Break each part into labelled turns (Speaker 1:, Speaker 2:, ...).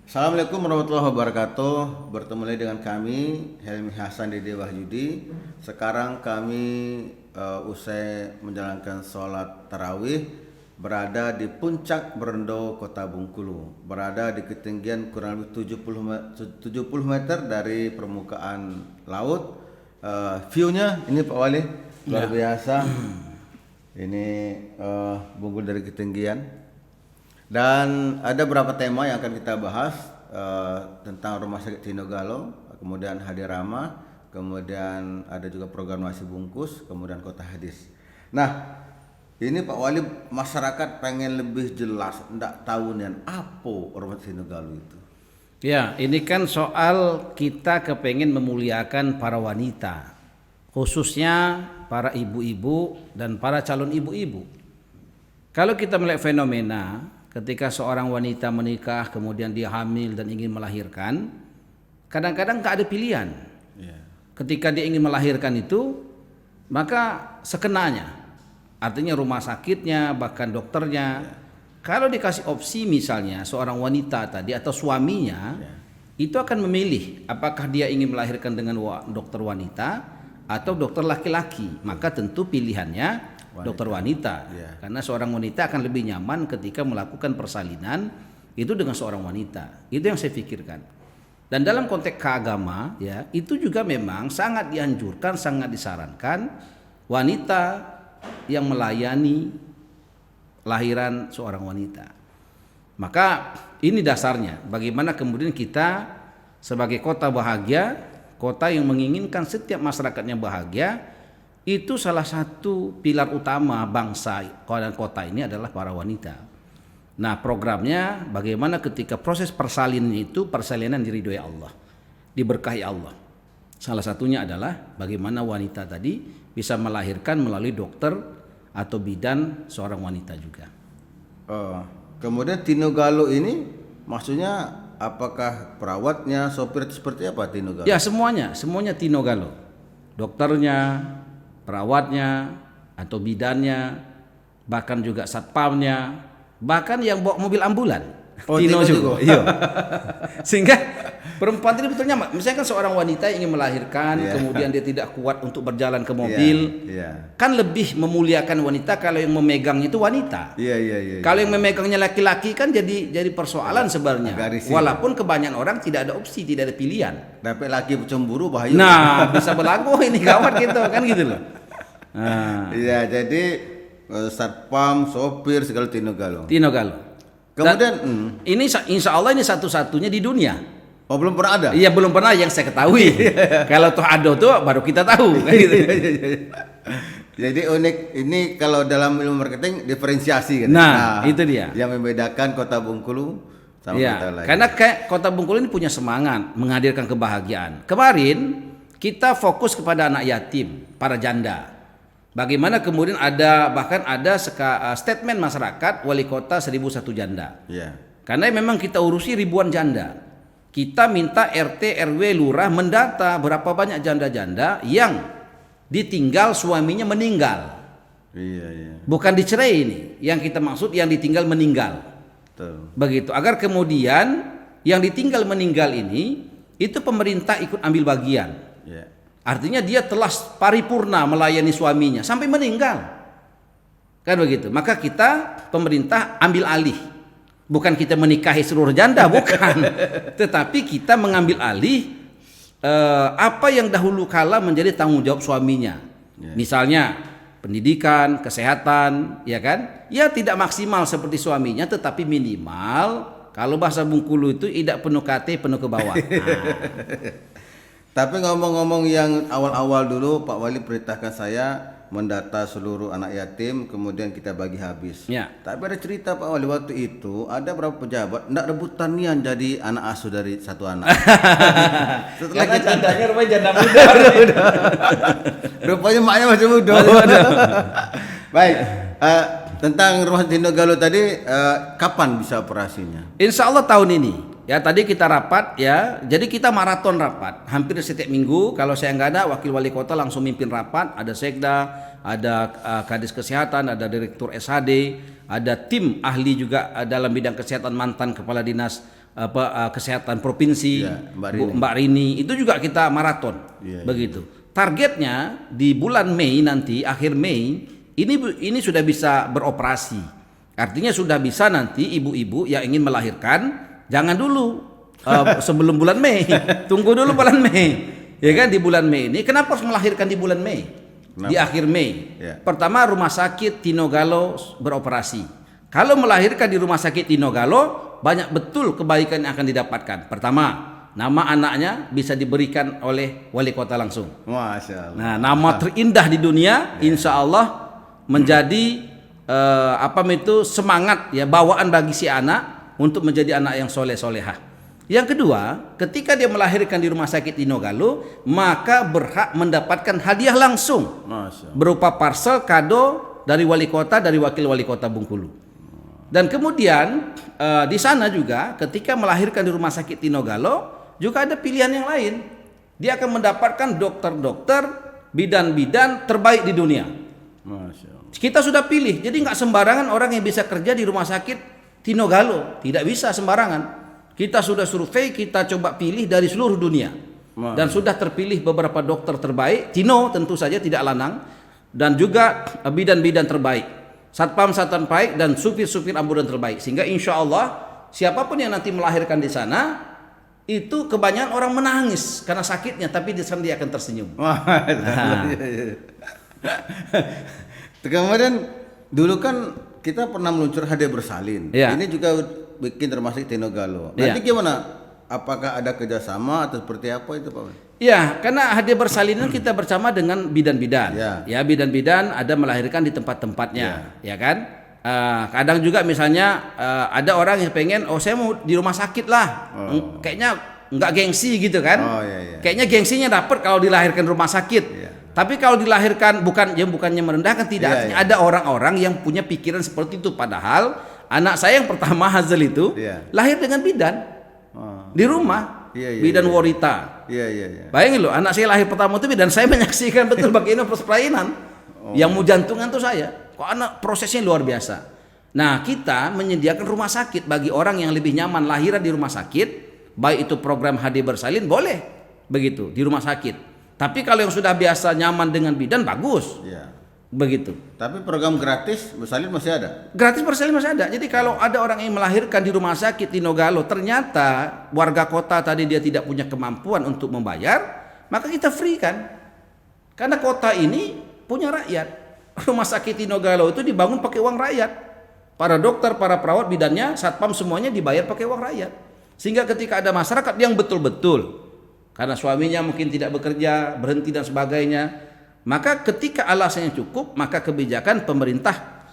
Speaker 1: Assalamualaikum warahmatullahi wabarakatuh. Bertemu lagi dengan kami Helmi Hasan Dede Wahyudi. Sekarang kami usai menjalankan sholat tarawih berada di puncak Berendo, Kota Bengkulu. Berada di ketinggian kurang lebih 70 meter dari permukaan laut. View-nya ini Pak Wali luar biasa. Ini Bengkulu dari ketinggian. Dan ada beberapa tema yang akan kita bahas tentang Rumah Sakit Tinogalo, kemudian Hadirama, kemudian ada juga program nasi bungkus, kemudian Kota Hadis. Nah, ini Pak Wali, masyarakat pengen lebih jelas, enggak tahu nih apa Rumah Sakit Tinogalo itu.
Speaker 2: Ya, ini kan soal kita kepengen memuliakan para wanita, khususnya para ibu-ibu dan para calon ibu-ibu. Kalau kita melihat fenomena ketika seorang wanita menikah kemudian dia hamil dan ingin melahirkan, kadang-kadang tak ada pilihan. Ketika dia ingin melahirkan itu, maka sekenanya, artinya rumah sakitnya bahkan dokternya. Kalau dikasih opsi misalnya seorang wanita tadi atau suaminya, itu akan memilih apakah dia ingin melahirkan dengan dokter wanita atau dokter laki-laki. Maka tentu pilihannya dokter wanita, karena seorang wanita akan lebih nyaman ketika melakukan persalinan itu dengan seorang wanita. Itu yang saya pikirkan. Dan dalam konteks keagama, ya, itu juga memang sangat dianjurkan, sangat disarankan wanita yang melayani lahiran seorang wanita. Maka ini dasarnya. Bagaimana kemudian kita sebagai kota bahagia, kota yang menginginkan setiap masyarakatnya bahagia. Itu salah satu pilar utama bangsa dan kota ini adalah para wanita. Nah, programnya bagaimana ketika proses persalinan itu persalinan diridhoi Allah, diberkahi Allah. Salah satunya adalah bagaimana wanita tadi bisa melahirkan melalui dokter atau bidan seorang wanita juga.
Speaker 1: Kemudian Tinogalo ini maksudnya apakah perawatnya, sopir seperti apa Tinogalo?
Speaker 2: Ya, semuanya Tinogalo. Dokternya, perawatnya atau bidannya, bahkan juga satpamnya, bahkan yang bawa mobil ambulan. Tino juga. Iya. Sehingga perempuan ini betul nyaman. Misalnya kan seorang wanita yang ingin melahirkan, kemudian dia tidak kuat untuk berjalan ke mobil, kan lebih memuliakan wanita kalau yang memegangnya itu wanita. Kalau yang memegangnya laki-laki kan jadi persoalan sebenarnya. Walaupun kebanyakan orang tidak ada opsi, tidak ada pilihan.
Speaker 1: Dapat laki cemburu bahaya.
Speaker 2: Nah, bisa berlaku ini gawat gitu kan gitu loh.
Speaker 1: Iya, jadi satpam, sopir segala Tinogalo.
Speaker 2: Kemudian ini insya Allah ini satu-satunya di dunia.
Speaker 1: Oh, belum pernah ada?
Speaker 2: Iya, belum pernah yang saya ketahui. Kalau toh ada tuh baru kita tahu. Kan gitu.
Speaker 1: Jadi unik ini kalau dalam ilmu marketing diferensiasi kan.
Speaker 2: Nah, itu dia.
Speaker 1: Yang membedakan Kota Bengkulu sama kota lain.
Speaker 2: Karena kayak Kota Bengkulu ini punya semangat menghadirkan kebahagiaan. Kemarin kita fokus kepada anak yatim, para janda. Bagaimana kemudian bahkan ada statement masyarakat wali kota 1001 janda. Karena memang kita urusi ribuan janda. Kita minta RT RW lurah mendata berapa banyak janda-janda yang ditinggal suaminya meninggal. Bukan dicerai ini. Yang kita maksud yang ditinggal meninggal. Begitu. Agar kemudian yang ditinggal meninggal ini itu pemerintah ikut ambil bagian. Artinya dia telah paripurna melayani suaminya sampai meninggal. Kan begitu. Maka kita pemerintah ambil alih. Bukan kita menikahi seluruh janda, bukan. Tetapi kita mengambil alih apa yang dahulu kala menjadi tanggung jawab suaminya. Misalnya pendidikan, kesehatan, ya kan? Ya tidak maksimal seperti suaminya, tetapi minimal kalau bahasa Bengkulu itu tidak penuh kate, penuh ke bawah.
Speaker 1: Tapi ngomong-ngomong yang awal-awal dulu Pak Wali perintahkan saya mendata seluruh anak yatim kemudian kita bagi habis. Tapi ada cerita Pak Wali waktu itu ada berapa pejabat ndak rebutan nian jadi anak asuh dari satu anak.
Speaker 2: Setelah jandanya rupanya janda muda.
Speaker 1: Rupanya maknya masih muda. Baik. Tentang Rumah Tinogalo tadi kapan bisa operasinya?
Speaker 2: Insya Allah tahun ini. Ya, tadi kita rapat ya, jadi kita maraton rapat hampir setiap minggu. Kalau saya nggak ada, wakil wali kota langsung mimpin rapat. Ada sekda, ada kadis kesehatan, ada direktur SHD, ada tim ahli juga dalam bidang kesehatan mantan kepala dinas kesehatan provinsi,
Speaker 1: Iya,
Speaker 2: Mbak Rini, itu juga kita maraton,
Speaker 1: Iya,
Speaker 2: begitu. Targetnya di bulan Mei nanti, akhir Mei, ini sudah bisa beroperasi. Artinya sudah bisa nanti ibu-ibu yang ingin melahirkan, jangan dulu sebelum bulan Mei, tunggu dulu bulan Mei, ya kan, di bulan Mei ini. Kenapa harus melahirkan di bulan Mei?
Speaker 1: Kenapa?
Speaker 2: Di akhir Mei.
Speaker 1: Ya.
Speaker 2: Pertama, rumah sakit Tinogalo beroperasi. Kalau melahirkan di rumah sakit Tinogalo, banyak betul kebaikan yang akan didapatkan. Pertama, nama anaknya bisa diberikan oleh wali kota langsung.
Speaker 1: Masya Allah.
Speaker 2: Nah, nama terindah di dunia, insya Allah menjadi semangat ya, bawaan bagi si anak untuk menjadi anak yang soleh solehah. Yang kedua, ketika dia melahirkan di rumah sakit Tinogalo, maka berhak mendapatkan hadiah langsung
Speaker 1: Masya Allah.
Speaker 2: berupa parcel kado dari wali kota, dari wakil wali kota Bengkulu. Dan kemudian di sana juga ketika melahirkan di rumah sakit Tinogalo juga ada pilihan yang lain. Dia akan mendapatkan dokter-dokter, bidan-bidan terbaik di dunia.
Speaker 1: Masya Allah.
Speaker 2: Kita sudah pilih, jadi nggak sembarangan orang yang bisa kerja di rumah sakit Tinogalo, tidak bisa sembarangan. Kita sudah survei, kita coba pilih dari seluruh dunia. Dan sudah terpilih beberapa dokter terbaik, Tino tentu saja tidak lanang, dan juga bidan-bidan terbaik, satpam-satpam terbaik, dan supir-supir ambulan terbaik. Sehingga insya Allah siapapun yang nanti melahirkan di sana, itu kebanyakan orang menangis karena sakitnya, tapi di sana dia akan tersenyum.
Speaker 1: Kemudian dulu kan kita pernah meluncur hadiah bersalin.
Speaker 2: Ya.
Speaker 1: Ini juga bikin rumah sakit Tinogalo. Nanti gimana? Apakah ada kerjasama atau seperti apa itu Pak?
Speaker 2: Ya, karena hadiah bersalinan kita bersama dengan bidan-bidan.
Speaker 1: Ya.
Speaker 2: Ya, bidan-bidan ada melahirkan di tempat-tempatnya, ya kan? Kadang juga misalnya ada orang yang pengen, oh saya mau di rumah sakit lah, kayaknya nggak gengsi gitu kan?
Speaker 1: Oh, iya.
Speaker 2: Kayaknya gengsinya dapat kalau dilahirkan di rumah sakit.
Speaker 1: Iya.
Speaker 2: Tapi kalau dilahirkan bukannya merendahkan, tidak.
Speaker 1: Iya,
Speaker 2: Artinya ada orang-orang yang punya pikiran seperti itu. Padahal anak saya yang pertama Hazel itu lahir dengan bidan di rumah, bidan wanita.
Speaker 1: Iya.
Speaker 2: Bayangin loh, anak saya lahir pertama itu bidan, saya menyaksikan betul bagaimana proses peralinan. Yang mau jantungan tuh saya. Kok anak prosesnya luar biasa. Nah, kita menyediakan rumah sakit bagi orang yang lebih nyaman lahiran di rumah sakit, baik itu program HD bersalin boleh begitu di rumah sakit. Tapi kalau yang sudah biasa nyaman dengan bidan bagus.
Speaker 1: Iya.
Speaker 2: Begitu.
Speaker 1: Tapi program gratis bersalin masih ada.
Speaker 2: Gratis bersalin masih ada. Jadi kalau ada orang yang melahirkan di rumah sakit Tinogalo, ternyata warga kota tadi dia tidak punya kemampuan untuk membayar, maka kita free kan. Karena kota ini punya rakyat. Rumah sakit Tinogalo itu dibangun pakai uang rakyat. Para dokter, para perawat, bidannya, satpam semuanya dibayar pakai uang rakyat. Sehingga ketika ada masyarakat yang betul-betul karena suaminya mungkin tidak bekerja, berhenti dan sebagainya, maka ketika alasannya cukup, maka kebijakan pemerintah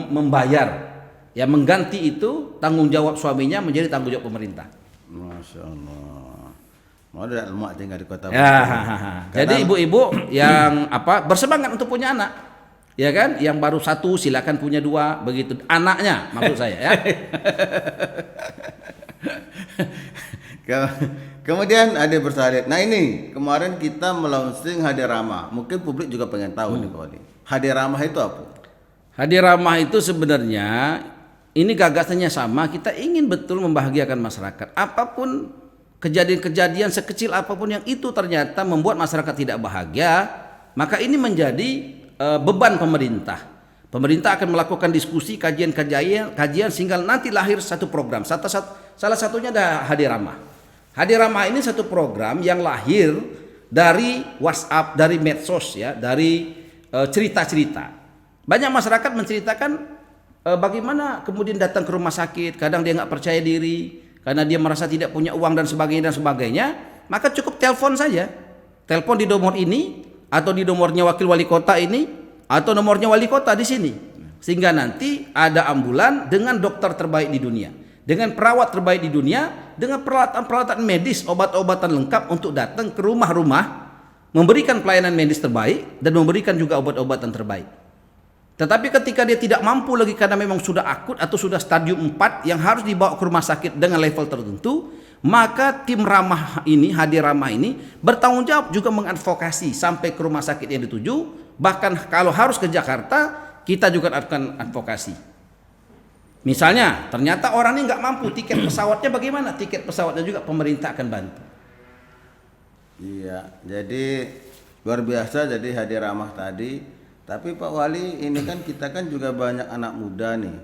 Speaker 2: membayar, ya mengganti itu tanggung jawab suaminya menjadi tanggung jawab pemerintah.
Speaker 1: Masya Allah. Mau ada lemak tinggal di kota.
Speaker 2: Ya, jadi ibu-ibu yang bersemangat untuk punya anak, ya kan? Yang baru satu silakan punya dua, begitu anaknya maksud saya ya.
Speaker 1: Kemudian ada bersalin. Nah ini kemarin kita melaunching hadiah ramah. Mungkin publik juga pengen tahu nih Pak Wali. Hadiah ramah itu apa?
Speaker 2: Hadiah ramah itu sebenarnya ini gagasannya sama. Kita ingin betul membahagiakan masyarakat. Apapun kejadian-kejadian sekecil apapun yang itu ternyata membuat masyarakat tidak bahagia, maka ini menjadi beban pemerintah. Pemerintah akan melakukan diskusi, kajian sehingga nanti lahir satu program. Salah satunya ada hadiah ramah. Hadiah ramah ini satu program yang lahir dari WhatsApp, dari medsos ya, dari cerita-cerita. Banyak masyarakat menceritakan bagaimana kemudian datang ke rumah sakit, kadang dia nggak percaya diri karena dia merasa tidak punya uang dan sebagainya, maka cukup telepon saja. Telepon di nomor ini atau di nomornya wakil wali kota ini atau nomornya wali kota di sini. Sehingga nanti ada ambulan dengan dokter terbaik di dunia, dengan perawat terbaik di dunia, dengan peralatan-peralatan medis, obat-obatan lengkap untuk datang ke rumah-rumah, memberikan pelayanan medis terbaik dan memberikan juga obat-obatan terbaik. Tetapi ketika dia tidak mampu lagi karena memang sudah akut atau sudah stadium 4 yang harus dibawa ke rumah sakit dengan level tertentu, maka tim ramah ini, hadiah ramah ini bertanggung jawab juga mengadvokasi sampai ke rumah sakit yang dituju. Bahkan kalau harus ke Jakarta, kita juga akan advokasi. Misalnya ternyata orang ini nggak mampu, tiket pesawatnya bagaimana? Tiket pesawatnya juga pemerintah akan bantu.
Speaker 1: Iya, jadi luar biasa jadi Hadi Rahmah tadi. Tapi Pak Wali, ini kan kita kan juga banyak anak muda nih,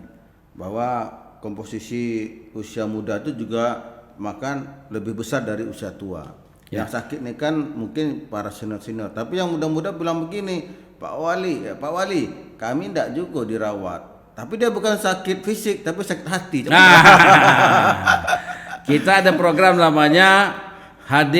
Speaker 1: bahwa komposisi usia muda itu juga makan lebih besar dari usia tua.
Speaker 2: Ya.
Speaker 1: Yang sakit nih kan mungkin para senior-senior. Tapi yang muda-muda bilang begini, Pak Wali, kami tidak juga dirawat. Tapi dia bukan sakit fisik, tapi sakit hati.
Speaker 2: Nah, kita ada program namanya HD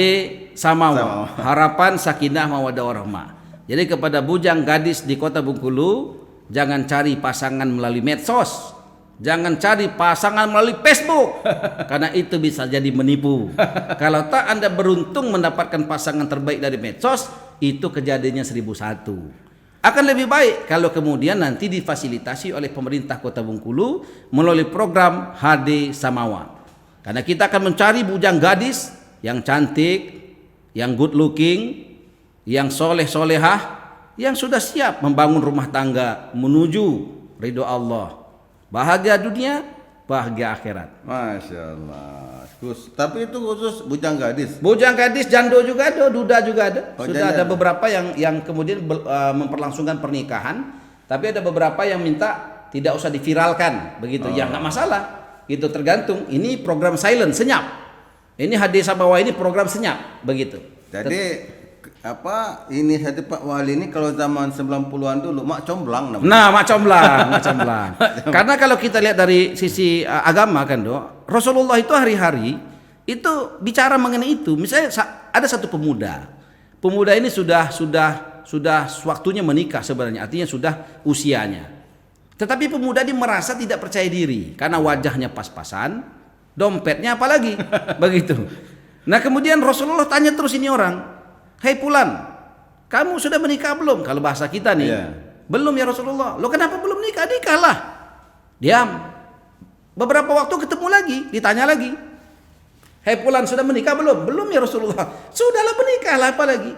Speaker 2: Samawa, Harapan Sakinah Mawaddah Warahmah. Jadi kepada bujang gadis di Kota Bengkulu, jangan cari pasangan melalui medsos, jangan cari pasangan melalui Facebook, karena itu bisa jadi menipu. Kalau tak Anda beruntung mendapatkan pasangan terbaik dari medsos, itu kejadiannya 1001. Akan lebih baik kalau kemudian nanti difasilitasi oleh pemerintah Kota Bengkulu melalui program HD Samawa. Karena kita akan mencari bujang gadis yang cantik, yang good looking, yang soleh-solehah, yang sudah siap membangun rumah tangga menuju ridho Allah. Bahagia dunia, bahagia akhirat.
Speaker 1: Masya Allah. Tapi itu khusus bujang gadis.
Speaker 2: Bujang gadis, jando juga ada, duda juga ada.
Speaker 1: Oh,
Speaker 2: Sudah
Speaker 1: janda.
Speaker 2: ada beberapa yang kemudian memperlangsungkan pernikahan, tapi ada beberapa yang minta tidak usah diviralkan, begitu. Ya nggak masalah. Itu tergantung. Ini program silent, senyap. Ini HD Samawa ini program senyap, begitu.
Speaker 1: Jadi ini hati Pak Wali ini kalau zaman 90-an dulu mak comblang namanya.
Speaker 2: Nah, mak comblang. Karena kalau kita lihat dari sisi agama kan, Rasulullah itu hari-hari itu bicara mengenai itu. Misalnya ada satu pemuda. Pemuda ini sudah waktunya menikah sebenarnya, artinya sudah usianya. Tetapi pemuda ini merasa tidak percaya diri karena wajahnya pas-pasan, dompetnya apalagi, begitu. Nah, kemudian Rasulullah tanya terus ini orang, "Hei Fulan, kamu sudah menikah belum?" Kalau bahasa kita nih, "Belum ya Rasulullah." "Lo kenapa belum nikah? Nikahlah." Diam. Beberapa waktu ketemu lagi, ditanya lagi, "Hei Fulan, sudah menikah belum?" "Belum ya Rasulullah." "Sudahlah, menikahlah, apa lagi?"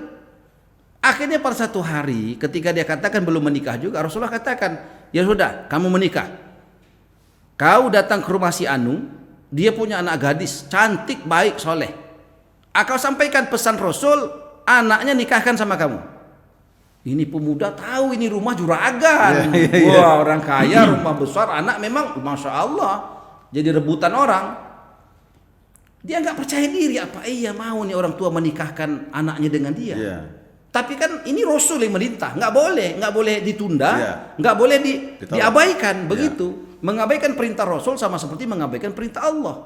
Speaker 2: Akhirnya pada satu hari ketika dia katakan belum menikah juga, Rasulullah katakan, "Ya sudah, kamu menikah. Kau datang ke rumah si Anu, dia punya anak gadis, cantik, baik, soleh. Kau sampaikan pesan Rasul, anaknya nikahkan sama kamu." Ini pemuda tahu ini rumah juragan. Wah, orang kaya, rumah besar, anak memang Masya Allah jadi rebutan orang. Dia nggak percaya diri, apa iya mau nih orang tua menikahkan anaknya dengan dia. Tapi kan ini Rasul yang merintah, nggak boleh ditunda, nggak boleh diabaikan, begitu. Mengabaikan perintah Rasul sama seperti mengabaikan perintah Allah.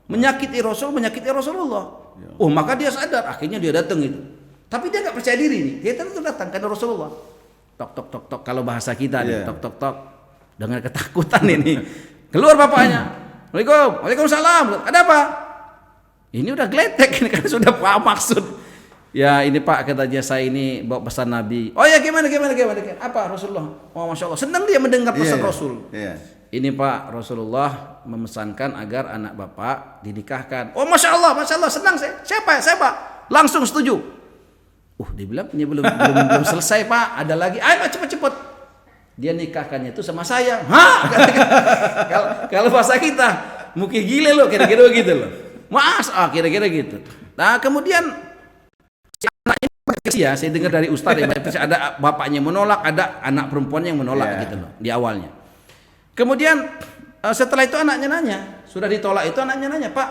Speaker 2: Menyakiti Rasul, menyakiti Rasulullah. Oh, maka dia sadar, akhirnya dia datang itu. Tapi dia nggak percaya diri nih. Dia tetap datang karena Rasulullah. Tok tok tok tok, kalau bahasa kita nih, tok tok tok, dengan ketakutan ini. Keluar bapaknya. Waalaikumsalam. Ada apa? Ini udah geletek ini kan, sudah paham maksud. Ya ini Pak, katanya saya ini bawa pesan Nabi. Oh ya, gimana? Apa Rasulullah? Oh Masya Allah, senang dia mendengar pesan Rasul. Ini Pak, Rasulullah memesankan agar anak bapak dinikahkan. Oh Masya Allah, senang saya. Siapa? Langsung setuju. Dia bilang ini belum selesai Pak, ada lagi. Ayo cepet. Dia nikahkannya itu sama saya. Kalau bahasa kita, mungkin gile lo, kira-kira begitu loh. Kira-kira gitu. Nah kemudian si anak ini ya, saya dengar dari Ustadz ya, ada bapaknya menolak, ada anak perempuannya yang menolak gitu loh di awalnya. Kemudian setelah itu anaknya nanya, sudah ditolak itu anaknya nanya, "Pak,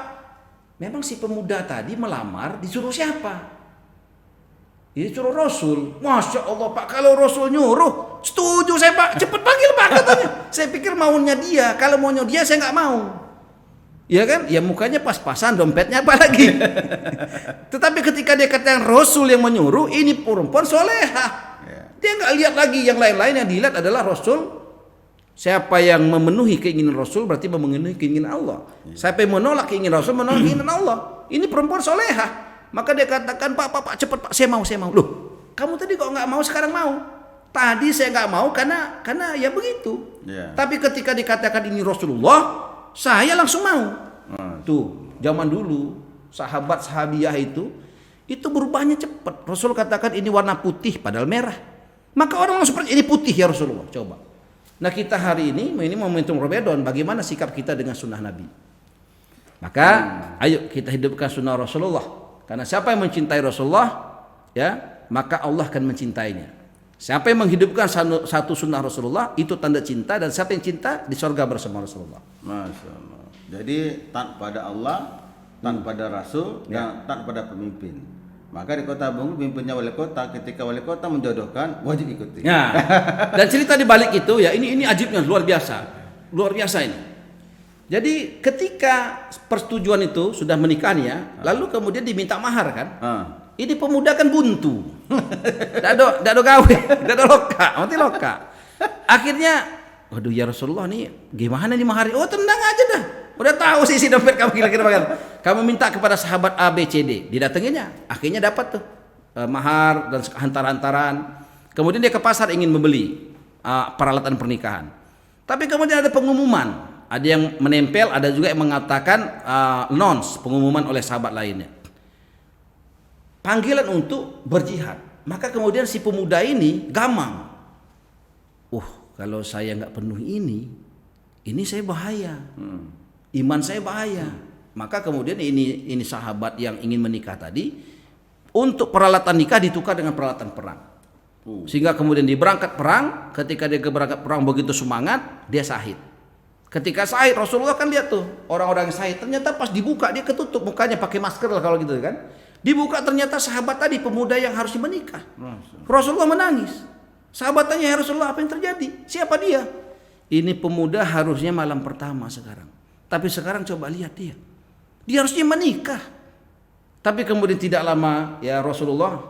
Speaker 2: memang si pemuda tadi melamar disuruh siapa?" "Ini suruh Rasul." "Masya Allah Pak, kalau Rasul nyuruh setuju saya Pak, cepet panggil Pak," katanya. Saya pikir maunya dia, kalau maunya dia saya nggak mau. Ya kan? Ya mukanya pas-pasan, dompetnya apa lagi. Tetapi ketika dia katakan Rasul yang menyuruh, ini perempuan solehah. Dia nggak lihat lagi yang lain-lain, yang dilihat adalah Rasul. Siapa yang memenuhi keinginan Rasul berarti memenuhi keinginan Allah. Siapa yang menolak keinginan Rasul menolong keinginan Allah. Ini perempuan solehah. Maka dia katakan, Pak, cepet Pak, saya mau. Loh, kamu tadi kok nggak mau, sekarang mau? Tadi saya nggak mau karena ya begitu. Tapi ketika dikatakan ini Rasulullah, saya langsung mau. Tuh, zaman dulu sahabiah itu berubahnya cepat. Rasul katakan ini warna putih padahal merah. Maka orang langsung seperti ini putih ya Rasulullah. Coba. Nah kita hari ini momentum Ramadan, bagaimana sikap kita dengan sunnah Nabi? Maka ayo kita hidupkan sunnah Rasulullah. Karena siapa yang mencintai Rasulullah, ya maka Allah akan mencintainya. Siapa yang menghidupkan satu sunnah Rasulullah, itu tanda cinta, dan siapa yang cinta di surga bersama Rasulullah.
Speaker 1: Masya Allah. Jadi taat pada Allah, taat pada Rasul, dan taat pada pemimpin. Maka di Kota Bengkulu pimpinnya wali kota, ketika wali kota menjodohkan wajib ikuti.
Speaker 2: Ya. Dan cerita di balik itu ya ini ajibnya luar biasa ini. Jadi ketika persetujuan itu sudah menikahnya, lalu kemudian diminta mahar kan? Ini pemuda kan buntu, tidak ada gawe, tidak ada loka, mati loka. Akhirnya, waduh ya Rasulullah nih, gimana nih mahar? Oh tenang aja dah, udah tahu sih dompet kamu kira-kira bagaimana. Kamu minta kepada sahabat A, B, C, D, didatanginya, akhirnya dapat tuh mahar dan hantar-hantaran. Kemudian dia ke pasar ingin membeli peralatan pernikahan, tapi kemudian ada pengumuman. Ada yang menempel, ada juga yang mengatakan announce, pengumuman oleh sahabat lainnya. Panggilan untuk berjihad. Maka kemudian si pemuda ini gamang. Kalau saya nggak penuhi ini saya bahaya. Iman saya bahaya. Maka kemudian ini sahabat yang ingin menikah tadi, untuk peralatan nikah ditukar dengan peralatan perang. Sehingga kemudian dia berangkat perang, ketika dia berangkat perang begitu semangat, dia syahid. Ketika syahid, Rasulullah kan lihat tuh orang-orang yang syahid, ternyata pas dibuka dia ketutup mukanya pakai masker lah kalau gitu kan. Dibuka ternyata sahabat tadi, pemuda yang harusnya menikah. Rasulullah menangis. Sahabat tanya, ya Rasulullah apa yang terjadi? Siapa dia? Ini pemuda harusnya malam pertama sekarang. Tapi sekarang coba lihat dia. Dia harusnya menikah. Tapi kemudian tidak lama ya Rasulullah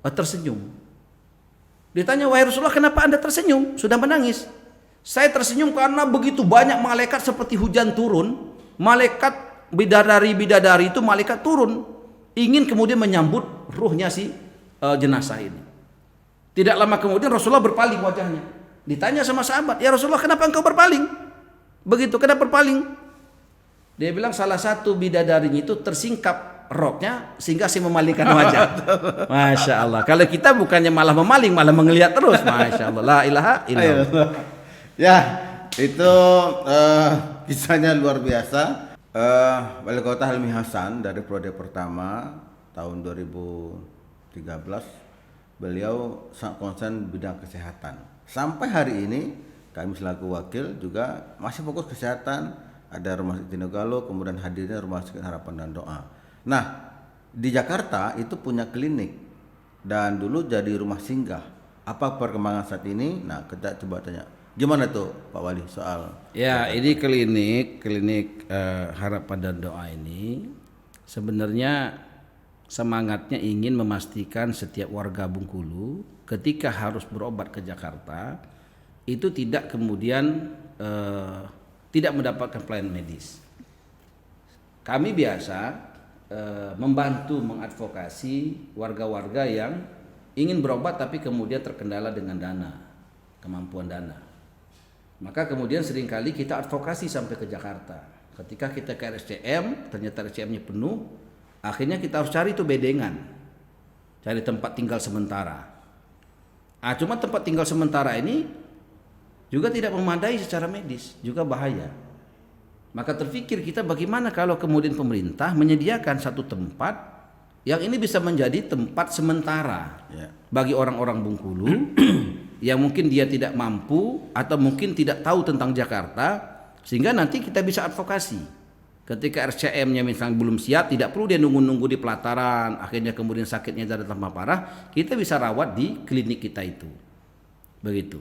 Speaker 2: tersenyum. Ditanya, wahai Rasulullah kenapa Anda tersenyum? Sudah menangis. Saya tersenyum karena begitu banyak malaikat seperti hujan turun. Malaikat bidadari itu malaikat turun. Ingin kemudian menyambut ruhnya si jenazah ini. Tidak lama kemudian Rasulullah berpaling wajahnya. Ditanya sama sahabat, ya Rasulullah kenapa engkau berpaling? Begitu, kenapa berpaling? Dia bilang salah satu bidadarinya itu tersingkap roknya sehingga saya memalingkan wajah. Masya Allah. Kalau kita bukannya malah memaling, malah mengelihat terus. Masya Allah. La ilaha illallah.
Speaker 1: Ya, itu kisahnya luar biasa. Wali Kota Helmi Hasan dari periode pertama tahun 2013, beliau sangat konsen bidang kesehatan. Sampai hari ini kami selaku wakil juga masih fokus kesehatan. Ada Rumah Sakit Tinogalo, kemudian hadirnya Rumah Sakit Harapan dan Doa. Nah, di Jakarta itu punya klinik dan dulu jadi rumah singgah. Apa perkembangan saat ini? Nah, kita coba tanya. Gimana tuh Pak Wali soal?
Speaker 2: Ya, ini klinik Harapan dan Doa ini sebenarnya semangatnya ingin memastikan setiap warga Bengkulu ketika harus berobat ke Jakarta itu tidak kemudian tidak mendapatkan pelayanan medis. Kami biasa membantu mengadvokasi warga-warga yang ingin berobat tapi kemudian terkendala dengan kemampuan dana. Maka kemudian seringkali kita advokasi sampai ke Jakarta. Ketika kita ke RSCM, ternyata RSCM-nya penuh, akhirnya kita harus cari itu bedengan, cari tempat tinggal sementara. Cuma tempat tinggal sementara ini juga tidak memadai secara medis, juga bahaya. Maka terpikir kita bagaimana kalau kemudian pemerintah menyediakan satu tempat yang ini bisa menjadi tempat sementara bagi orang-orang Bengkulu yang mungkin dia tidak mampu atau mungkin tidak tahu tentang Jakarta, sehingga nanti kita bisa advokasi. Ketika RCM-nya misalnya belum siap, tidak perlu dia nunggu-nunggu di pelataran, akhirnya kemudian sakitnya jadi tambah parah, kita bisa rawat di klinik kita itu. Begitu.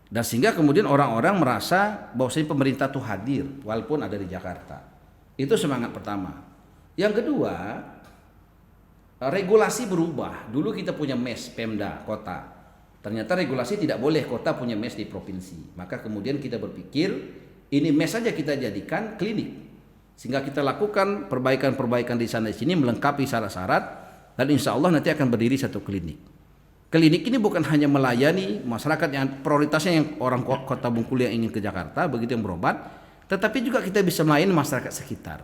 Speaker 2: Dan sehingga kemudian orang-orang merasa bahwa pemerintah itu hadir walaupun ada di Jakarta. Itu semangat pertama. Yang kedua, regulasi berubah. Dulu kita punya MES, Pemda, kota. Ternyata regulasi tidak boleh kota punya MES di provinsi. Maka kemudian kita berpikir, ini MES saja kita jadikan klinik. Sehingga kita lakukan perbaikan-perbaikan di sana di sini melengkapi syarat-syarat dan insya Allah nanti akan berdiri satu klinik. Klinik ini bukan hanya melayani masyarakat yang prioritasnya yang orang kota Bengkulu yang ingin ke Jakarta, begitu yang berobat, tetapi juga kita bisa melayani masyarakat sekitar.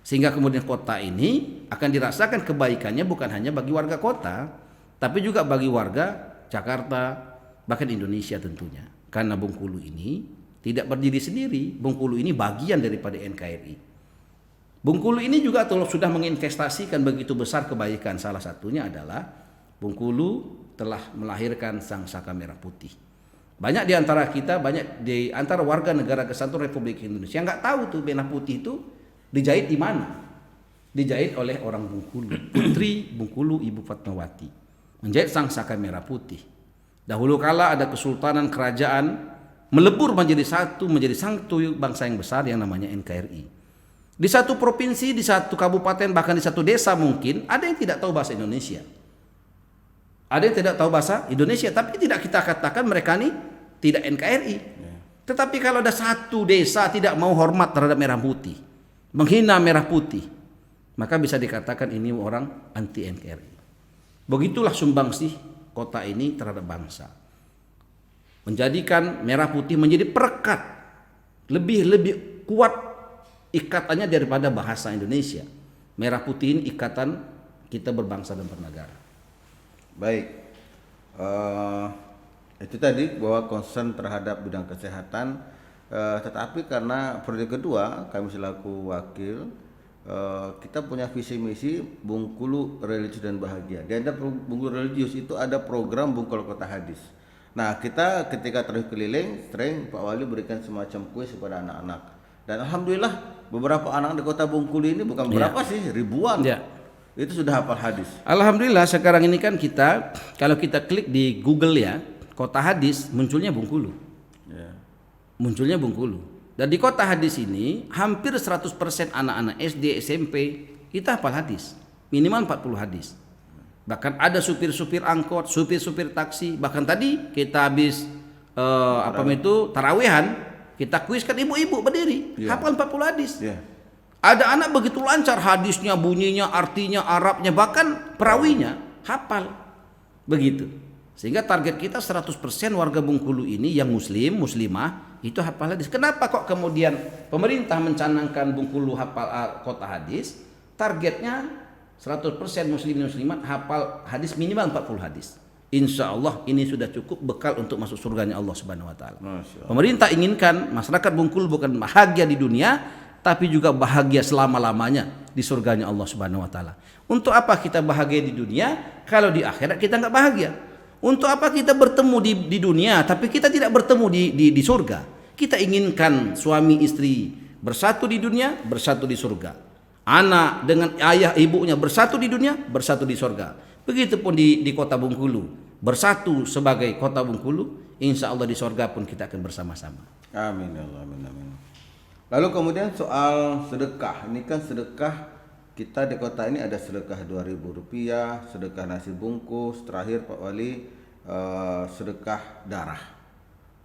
Speaker 2: Sehingga kemudian kota ini akan dirasakan kebaikannya bukan hanya bagi warga kota, tapi juga bagi warga Jakarta, bahkan Indonesia tentunya. Karena Bengkulu ini tidak berdiri sendiri, Bengkulu ini bagian daripada NKRI. Bengkulu ini juga sudah menginvestasikan begitu besar kebaikan. Salah satunya adalah Bengkulu telah melahirkan Sang Saka Merah Putih. Banyak di antara kita, banyak di antara warga negara Kesatuan Republik Indonesia nggak tahu tuh merah putih itu dijahit di mana. Dijahit oleh orang Bengkulu, Putri Bengkulu Ibu Fatmawati menjahit Sang Saka Merah Putih. Dahulu kala ada kesultanan kerajaan melebur menjadi satu bangsa yang besar yang namanya NKRI. Di satu provinsi, di satu kabupaten, bahkan di satu desa mungkin ada yang tidak tahu bahasa Indonesia. Ada yang tidak tahu bahasa Indonesia, tapi tidak kita katakan mereka ini tidak NKRI. Tetapi kalau ada satu desa tidak mau hormat terhadap merah putih, menghina merah putih, maka bisa dikatakan ini orang anti NKRI. Begitulah sumbangsih kota ini terhadap bangsa. Menjadikan merah putih menjadi perekat, lebih kuat ikatannya daripada bahasa Indonesia. Merah putih ini ikatan kita berbangsa dan bernegara.
Speaker 1: Baik, itu tadi bahwa concern terhadap bidang kesehatan, tetapi karena periode kedua kami selaku wakil, kita punya visi misi Bengkulu Religius dan Bahagia. Di antara Bengkulu Religius itu ada program Bengkulu Kota Hadis. Nah, kita ketika terus keliling, sering Pak Wali berikan semacam kuis kepada anak-anak. Dan alhamdulillah beberapa anak di Kota Bengkulu ini bukan berapa sih, ribuan. Itu sudah hafal hadis.
Speaker 2: Alhamdulillah sekarang ini kan kita, kalau kita klik di Google ya, Kota Hadis, munculnya Bengkulu. Munculnya Bengkulu. Dan di Kota Hadis ini hampir 100% anak-anak SD, SMP kita hafal hadis. Minimal 40 hadis. Bahkan ada supir-supir angkot, supir-supir taksi. Bahkan tadi kita habis tarawehan, kita kuiskan ibu-ibu berdiri, hafal 40 hadis. Ada anak begitu lancar hadisnya, bunyinya, artinya, Arabnya, bahkan perawinya hafal. Begitu. Sehingga target kita 100% warga Bengkulu ini yang muslim, muslimah itu hafal hadis. Kenapa kok kemudian pemerintah mencanangkan Bengkulu hafal kota hadis? Targetnya 100% muslim muslimat hafal hadis minimal 40 hadis. Insya Allah ini sudah cukup bekal untuk masuk surganya Allah Subhanahu Wa Taala. Pemerintah inginkan masyarakat Bengkulu bukan bahagia di dunia, tapi juga bahagia selama-lamanya di surganya Allah Subhanahu Wa Taala. Untuk apa kita bahagia di dunia kalau di akhirat kita nggak bahagia? Untuk apa kita bertemu di dunia tapi kita tidak bertemu di surga? Kita inginkan suami istri bersatu di dunia, bersatu di surga. Anak dengan ayah ibunya bersatu di dunia, bersatu di surga. Begitupun di kota Bengkulu, bersatu sebagai kota Bengkulu, insya Allah di surga pun kita akan bersama-sama.
Speaker 1: Amin ya Allah, amin amin. Lalu kemudian soal sedekah, ini kan sedekah kita di kota ini ada sedekah Rp2.000, sedekah nasi bungkus, terakhir Pak Wali sedekah darah.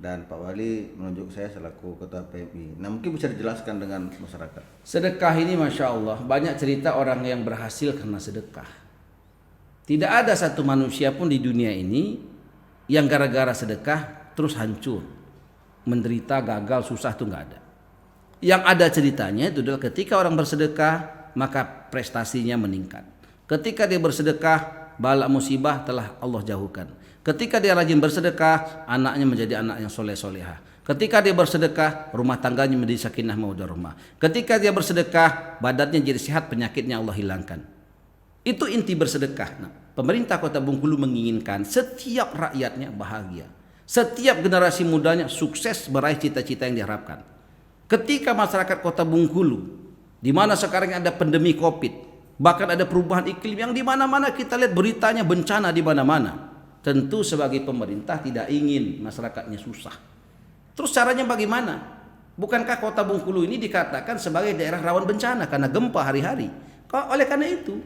Speaker 1: Dan Pak Wali menunjuk saya selaku ketua PMI. Nah mungkin bisa dijelaskan dengan masyarakat.
Speaker 2: Sedekah ini Masya Allah banyak cerita orang yang berhasil karena sedekah. Tidak ada satu manusia pun di dunia ini yang gara-gara sedekah terus hancur, menderita, gagal, susah, itu nggak ada. Yang ada ceritanya itu adalah ketika orang bersedekah maka prestasinya meningkat. Ketika dia bersedekah bala musibah telah Allah jauhkan. Ketika dia rajin bersedekah anaknya menjadi anak yang soleh-solehah. Ketika dia bersedekah rumah tangganya menjadi sakinah mawaddah rahmah. Ketika dia bersedekah badannya jadi sehat, penyakitnya Allah hilangkan. Itu inti bersedekah. Nah, pemerintah Kota Bengkulu menginginkan setiap rakyatnya bahagia. Setiap generasi mudanya sukses meraih cita-cita yang diharapkan. Ketika masyarakat Kota Bengkulu, di mana sekarang ada pandemi Covid, bahkan ada perubahan iklim yang di mana-mana kita lihat beritanya bencana di mana-mana. Tentu sebagai pemerintah tidak ingin masyarakatnya susah. Terus caranya bagaimana? Bukankah Kota Bengkulu ini dikatakan sebagai daerah rawan bencana karena gempa hari-hari? Oleh karena itu,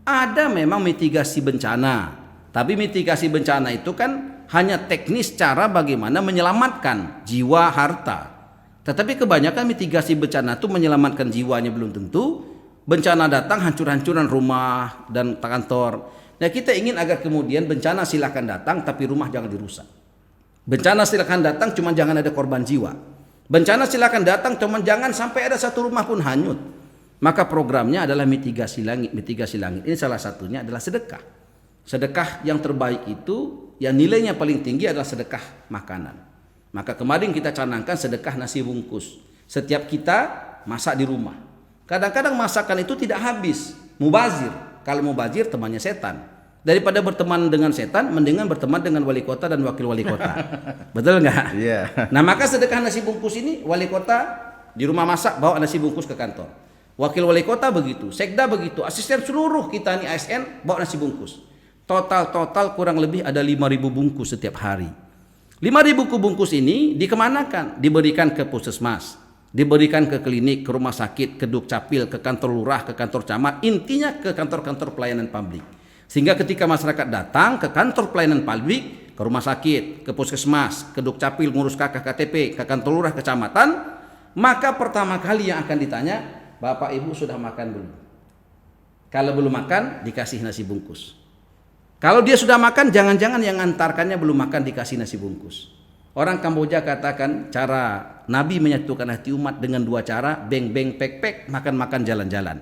Speaker 2: ada memang mitigasi bencana. Tapi mitigasi bencana itu kan hanya teknis cara bagaimana menyelamatkan jiwa, harta. Tetapi kebanyakan mitigasi bencana itu menyelamatkan jiwanya belum tentu. Bencana datang hancur-hancuran rumah dan kantor. Nah kita ingin agar kemudian bencana silakan datang tapi rumah jangan dirusak. Bencana silakan datang cuma jangan ada korban jiwa. Bencana silakan datang cuma jangan sampai ada satu rumah pun hanyut. Maka programnya adalah mitigasi langit. Mitigasi langit ini salah satunya adalah sedekah. Sedekah yang terbaik itu yang nilainya paling tinggi adalah sedekah makanan. Maka kemarin kita canangkan sedekah nasi bungkus. Setiap kita masak di rumah. Kadang-kadang masakan itu tidak habis, mubazir. Kalau mubazir temannya setan. Daripada berteman dengan setan, mendingan berteman dengan wali kota dan wakil wali kota. Betul nggak?
Speaker 1: Iya.
Speaker 2: Nah maka sedekah nasi bungkus ini wali kota di rumah masak bawa nasi bungkus ke kantor. Wakil wali kota begitu, sekda begitu, asisten seluruh kita ini ASN bawa nasi bungkus. Total kurang lebih ada 5.000 bungkus setiap hari. 5.000 bungkus ini dikemanakan? Diberikan ke puskesmas, diberikan ke klinik, ke rumah sakit, ke dukcapil, ke kantor lurah, ke kantor camat, intinya ke kantor-kantor pelayanan publik. Sehingga ketika masyarakat datang ke kantor pelayanan publik, ke rumah sakit, ke puskesmas, ke dukcapil, ngurus KK KTP, ke kantor lurah, kecamatan, maka pertama kali yang akan ditanya, Bapak Ibu sudah makan belum? Kalau belum makan, dikasih nasi bungkus. Kalau dia sudah makan, jangan-jangan yang antarkannya belum makan dikasih nasi bungkus. Orang Kamboja katakan cara Nabi menyatukan hati umat dengan 2 cara, beng-beng pek-pek, makan-makan jalan-jalan.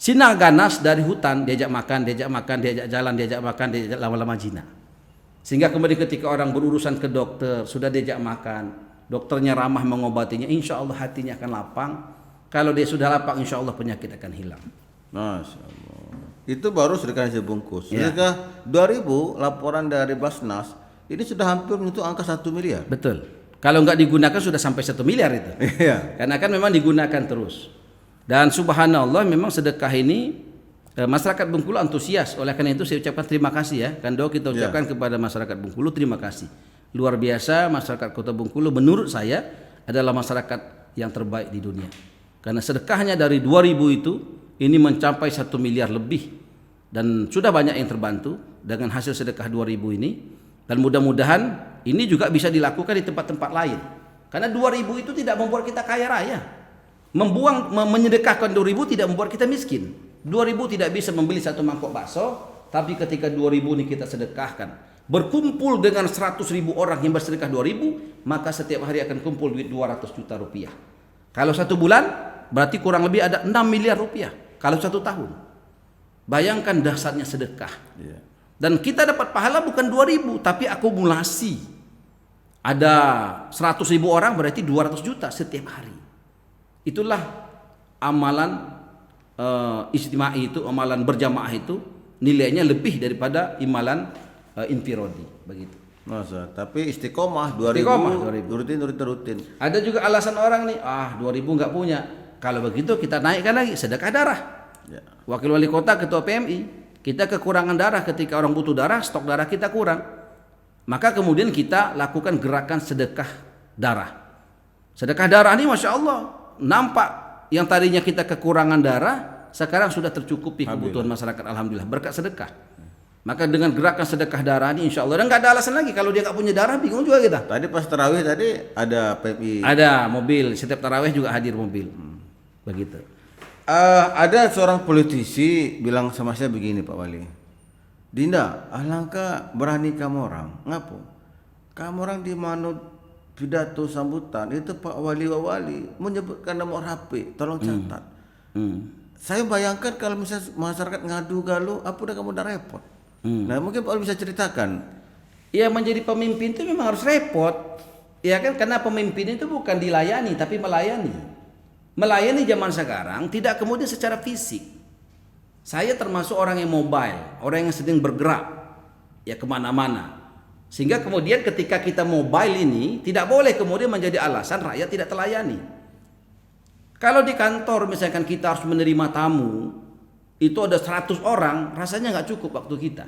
Speaker 2: Sina ganas dari hutan, diajak makan, diajak jalan, diajak makan, diajak lama-lama jina. Sehingga kemudian ketika orang berurusan ke dokter, sudah diajak makan, dokternya ramah mengobatinya, insya Allah hatinya akan lapang. Kalau dia sudah lapang, insya Allah penyakit akan hilang.
Speaker 1: Masya Allah. Itu baru sedekah nasi bungkus.
Speaker 2: Ya.
Speaker 1: Sedekah 2.000 laporan dari Basnas ini sudah hampir menyentuh angka 1 miliar.
Speaker 2: Betul. Kalau nggak digunakan sudah sampai 1 miliar itu.
Speaker 1: Iya.
Speaker 2: Karena kan memang digunakan terus. Dan subhanallah memang sedekah ini masyarakat Bengkulu antusias. Oleh karena itu saya ucapkan terima kasih ya. Kan doa kita ucapkan kepada masyarakat Bengkulu terima kasih. Luar biasa masyarakat Kota Bengkulu menurut saya adalah masyarakat yang terbaik di dunia. Karena sedekahnya dari 2.000 itu ini mencapai 1 miliar lebih dan sudah banyak yang terbantu dengan hasil sedekah 2.000 ini dan mudah-mudahan ini juga bisa dilakukan di tempat-tempat lain karena 2.000 itu tidak membuat kita kaya raya, menyedekahkan 2.000 tidak membuat kita miskin. 2.000 tidak bisa membeli 1 mangkok bakso, tapi ketika 2.000 ini kita sedekahkan berkumpul dengan 100.000 orang yang bersedekah 2.000, maka setiap hari akan kumpul duit 200 juta rupiah. Kalau 1 bulan berarti kurang lebih ada 6 miliar rupiah. Kalau 1 tahun, bayangkan dahsyatnya sedekah. Dan kita dapat pahala bukan 2.000, tapi akumulasi. Ada 100.000 orang berarti 200 juta setiap hari. Itulah amalan ijtima'i itu, amalan berjamaah itu nilainya lebih daripada imalan infirodi begitu.
Speaker 1: Masa, tapi istiqomah 2.000 rutin. Ada
Speaker 2: juga alasan orang nih, 2.000 nggak punya. Kalau begitu kita naikkan lagi sedekah darah.
Speaker 1: Ya.
Speaker 2: Wakil wali kota, ketua PMI, kita kekurangan darah ketika orang butuh darah, stok darah kita kurang. Maka kemudian kita lakukan gerakan sedekah darah. Sedekah darah ini masya Allah nampak yang tadinya kita kekurangan darah sekarang sudah tercukupi kebutuhan masyarakat alhamdulillah berkat sedekah. Maka dengan gerakan sedekah darah ini insya Allah dan nggak ada alasan lagi kalau dia nggak punya darah bingung juga kita.
Speaker 1: Tadi pas tarawih tadi ada PMI.
Speaker 2: Ada mobil setiap tarawih juga hadir mobil. Begitu.
Speaker 1: Ada seorang politisi bilang sama saya begini Pak Wali. Dinda, alangkah berani kamu orang. Ngapu? Kamu orang di manut pidato sambutan itu Pak Wali menyebutkan nomor HP, tolong catat. Saya bayangkan kalau misalnya masyarakat ngadu galuh, apa udah kamu udah repot. Nah mungkin Pak Wali bisa ceritakan.
Speaker 2: Ya menjadi pemimpin itu memang harus repot. Ya kan karena pemimpin itu bukan dilayani tapi melayani. Melayani zaman sekarang tidak kemudian secara fisik. Saya termasuk orang yang mobile, orang yang sedang bergerak ya kemana-mana. Sehingga kemudian ketika kita mobile ini tidak boleh kemudian menjadi alasan rakyat tidak terlayani. Kalau di kantor misalkan kita harus menerima tamu, itu ada 100 orang, rasanya nggak cukup waktu kita.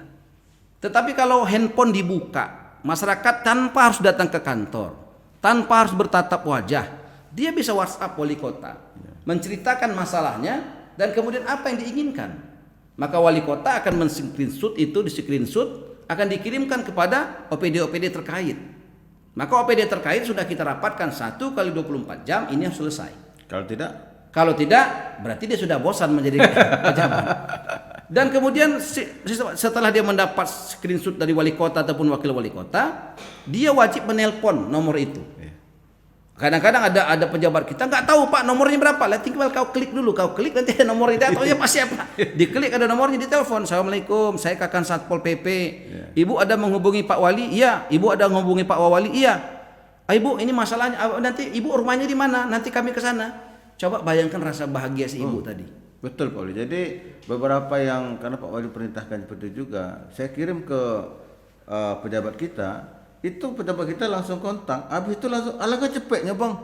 Speaker 2: Tetapi kalau handphone dibuka, masyarakat tanpa harus datang ke kantor, tanpa harus bertatap wajah, dia bisa WhatsApp wali kota, menceritakan masalahnya dan kemudian apa yang diinginkan. Maka wali kota akan men-screenshot itu, di-screenshot akan dikirimkan kepada OPD-OPD terkait. Maka OPD terkait sudah kita rapatkan 1 kali 24 jam ini yang selesai. Kalau tidak berarti dia sudah bosan menjadi pejabat. Dan kemudian setelah dia mendapat screenshot dari wali kota ataupun wakil wali kota, dia wajib menelpon nomor itu. Kadang-kadang ada pejabat kita nggak tahu Pak nomornya berapa, lah tinggal kau klik dulu, kau klik nanti ada nomornya, tahu ya Pak siapa. Diklik ada nomornya, ditelepon, Assalamualaikum, saya Kakang Satpol PP. Ibu ada menghubungi Pak Wali? Iya. Ibu ada menghubungi Pak Wali? Iya. Ibu ini masalahnya, nanti ibu rumahnya di mana? Nanti kami ke sana. Coba bayangkan rasa bahagia si ibu tadi.
Speaker 1: Betul Pak Wali. Jadi beberapa yang karena Pak Wali perintahkan seperti itu juga, saya kirim ke pejabat kita. Itu pejabat kita langsung kontak, habis itu langsung alangkah cepatnya Bang.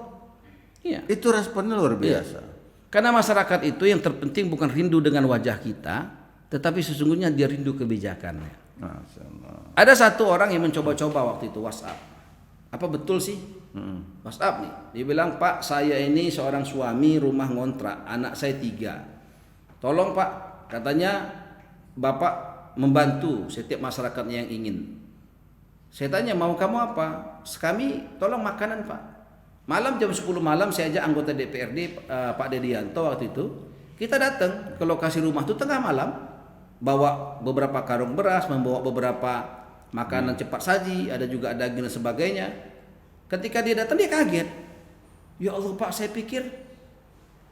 Speaker 2: Iya.
Speaker 1: Itu responnya luar biasa.
Speaker 2: Iya. Karena masyarakat itu yang terpenting bukan rindu dengan wajah kita, tetapi sesungguhnya dia rindu kebijakannya.
Speaker 1: Masyaallah.
Speaker 2: Ada satu orang yang mencoba-coba waktu itu WhatsApp. Apa betul sih? WhatsApp nih. Dia bilang, Pak, saya ini seorang suami rumah ngontrak, anak saya 3. Tolong Pak, katanya Bapak membantu setiap masyarakat yang ingin. Saya tanya, mau kamu apa? Kami tolong makanan Pak. Malam jam 10 malam saya ajak anggota DPRD Pak Dedianto waktu itu. Kita datang ke lokasi rumah itu tengah malam. Bawa beberapa karung beras, membawa beberapa makanan cepat saji, ada juga daging dan sebagainya. Ketika dia datang dia kaget. Ya Allah Pak, saya pikir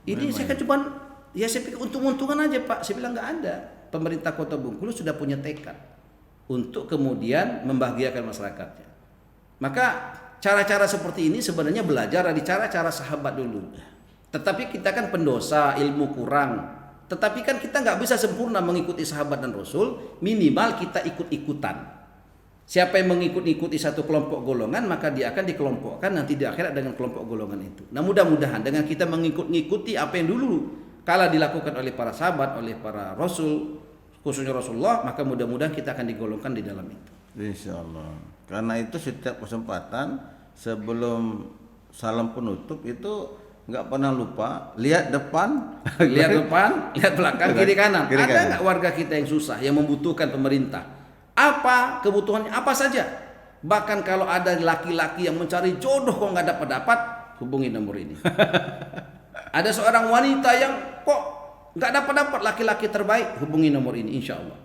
Speaker 2: ini saya kan cuma, ya saya pikir untung-untungan aja Pak. Saya bilang nggak ada. Pemerintah Kota Bengkulu sudah punya tekad untuk kemudian membahagiakan masyarakatnya. Maka cara-cara seperti ini sebenarnya belajar dari cara-cara sahabat dulu. Tetapi kita kan pendosa, ilmu kurang. Tetapi kan kita nggak bisa sempurna mengikuti sahabat dan Rasul, minimal kita ikut-ikutan. Siapa yang mengikuti satu kelompok golongan, maka dia akan dikelompokkan nanti di akhirat dengan kelompok golongan itu. Nah mudah-mudahan dengan kita mengikuti apa yang dulu kala dilakukan oleh para sahabat, oleh para Rasul, khususnya Rasulullah, maka mudah-mudahan kita akan digolongkan di dalam itu.
Speaker 1: Insyaallah. Karena itu setiap kesempatan sebelum salam penutup itu nggak pernah lupa lihat depan,
Speaker 2: lihat depan, lihat belakang, kiri kanan.
Speaker 1: Kiri
Speaker 2: Ada
Speaker 1: kanan.
Speaker 2: nggak warga kita yang susah, yang membutuhkan pemerintah? Apa kebutuhannya? Apa saja? Bahkan kalau ada laki-laki yang mencari jodoh kok nggak dapat, hubungi nomor ini. Ada seorang wanita yang kok nggak dapat laki-laki terbaik, hubungi nomor ini, insya Allah.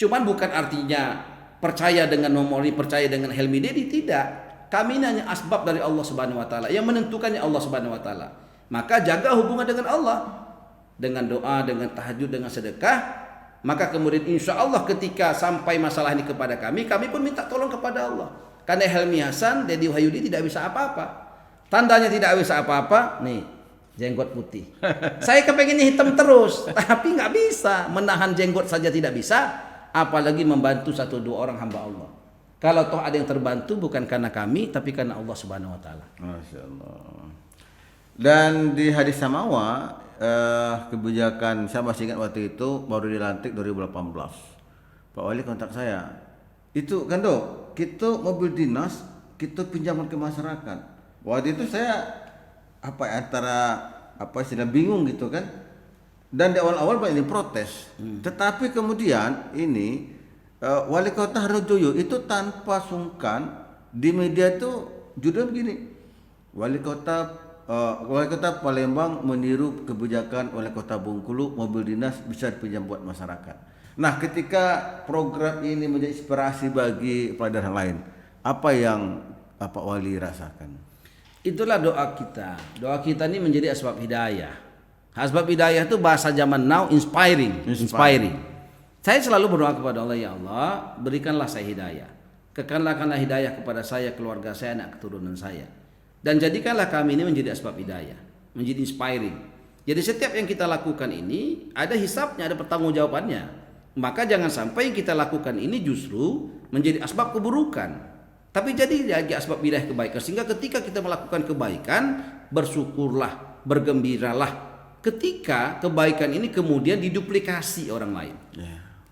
Speaker 2: Cuman bukan artinya percaya dengan nomor ini, percaya dengan Helmi Dedi, tidak. Kami ini hanya asbab dari Allah Subhanahu Wa Taala, yang menentukannya Allah Subhanahu Wa Taala. Maka jaga hubungan dengan Allah, dengan doa, dengan tahajud, dengan sedekah. Maka kemudian insya Allah ketika sampai masalah ini kepada kami pun minta tolong kepada Allah. Karena Helmi Hasan, Dedi Wahyudi tidak bisa apa-apa. Tandanya tidak bisa apa-apa, nih jenggot putih. Saya kepengennya hitam terus, tapi nggak bisa. Menahan jenggot saja tidak bisa, apalagi membantu 1-2 orang hamba Allah. Kalau toh ada yang terbantu bukan karena kami, tapi karena Allah Subhanahu Wa Taala.
Speaker 1: Masya Allah. Dan di hadis Samawa, kebijakan saya masih ingat waktu itu baru dilantik 2018. Pak Wali kontak saya. Itu kan Dok, kita mobil dinas kita pinjaman ke masyarakat. Waktu itu saya istilah bingung gitu kan. Dan di awal-awal Pak ini protes. Tetapi kemudian ini Wali Kota Haryojoyo itu tanpa sungkan di media itu judul begini. Wali Kota Palembang meniru kebijakan Wali Kota Bengkulu, mobil dinas bisa dipinjam buat masyarakat. Nah, ketika program ini menjadi inspirasi bagi pelajaran lain, apa yang Pak Wali rasakan?
Speaker 2: Itulah doa kita. Doa kita ini menjadi asbab hidayah. Asbab hidayah itu bahasa zaman now inspiring. Saya selalu berdoa kepada Allah, ya Allah, berikanlah saya hidayah. Kekanlah hidayah kepada saya, keluarga saya, anak keturunan saya. Dan jadikanlah kami ini menjadi asbab hidayah, menjadi inspiring. Jadi setiap yang kita lakukan ini ada hisabnya, ada pertanggungjawabannya. Maka jangan sampai yang kita lakukan ini justru menjadi asbab keburukan. Tapi jadi asbab hidayah kebaikan. Sehingga ketika kita melakukan kebaikan, bersyukurlah, bergembiralah. Ketika kebaikan ini kemudian diduplikasi orang lain.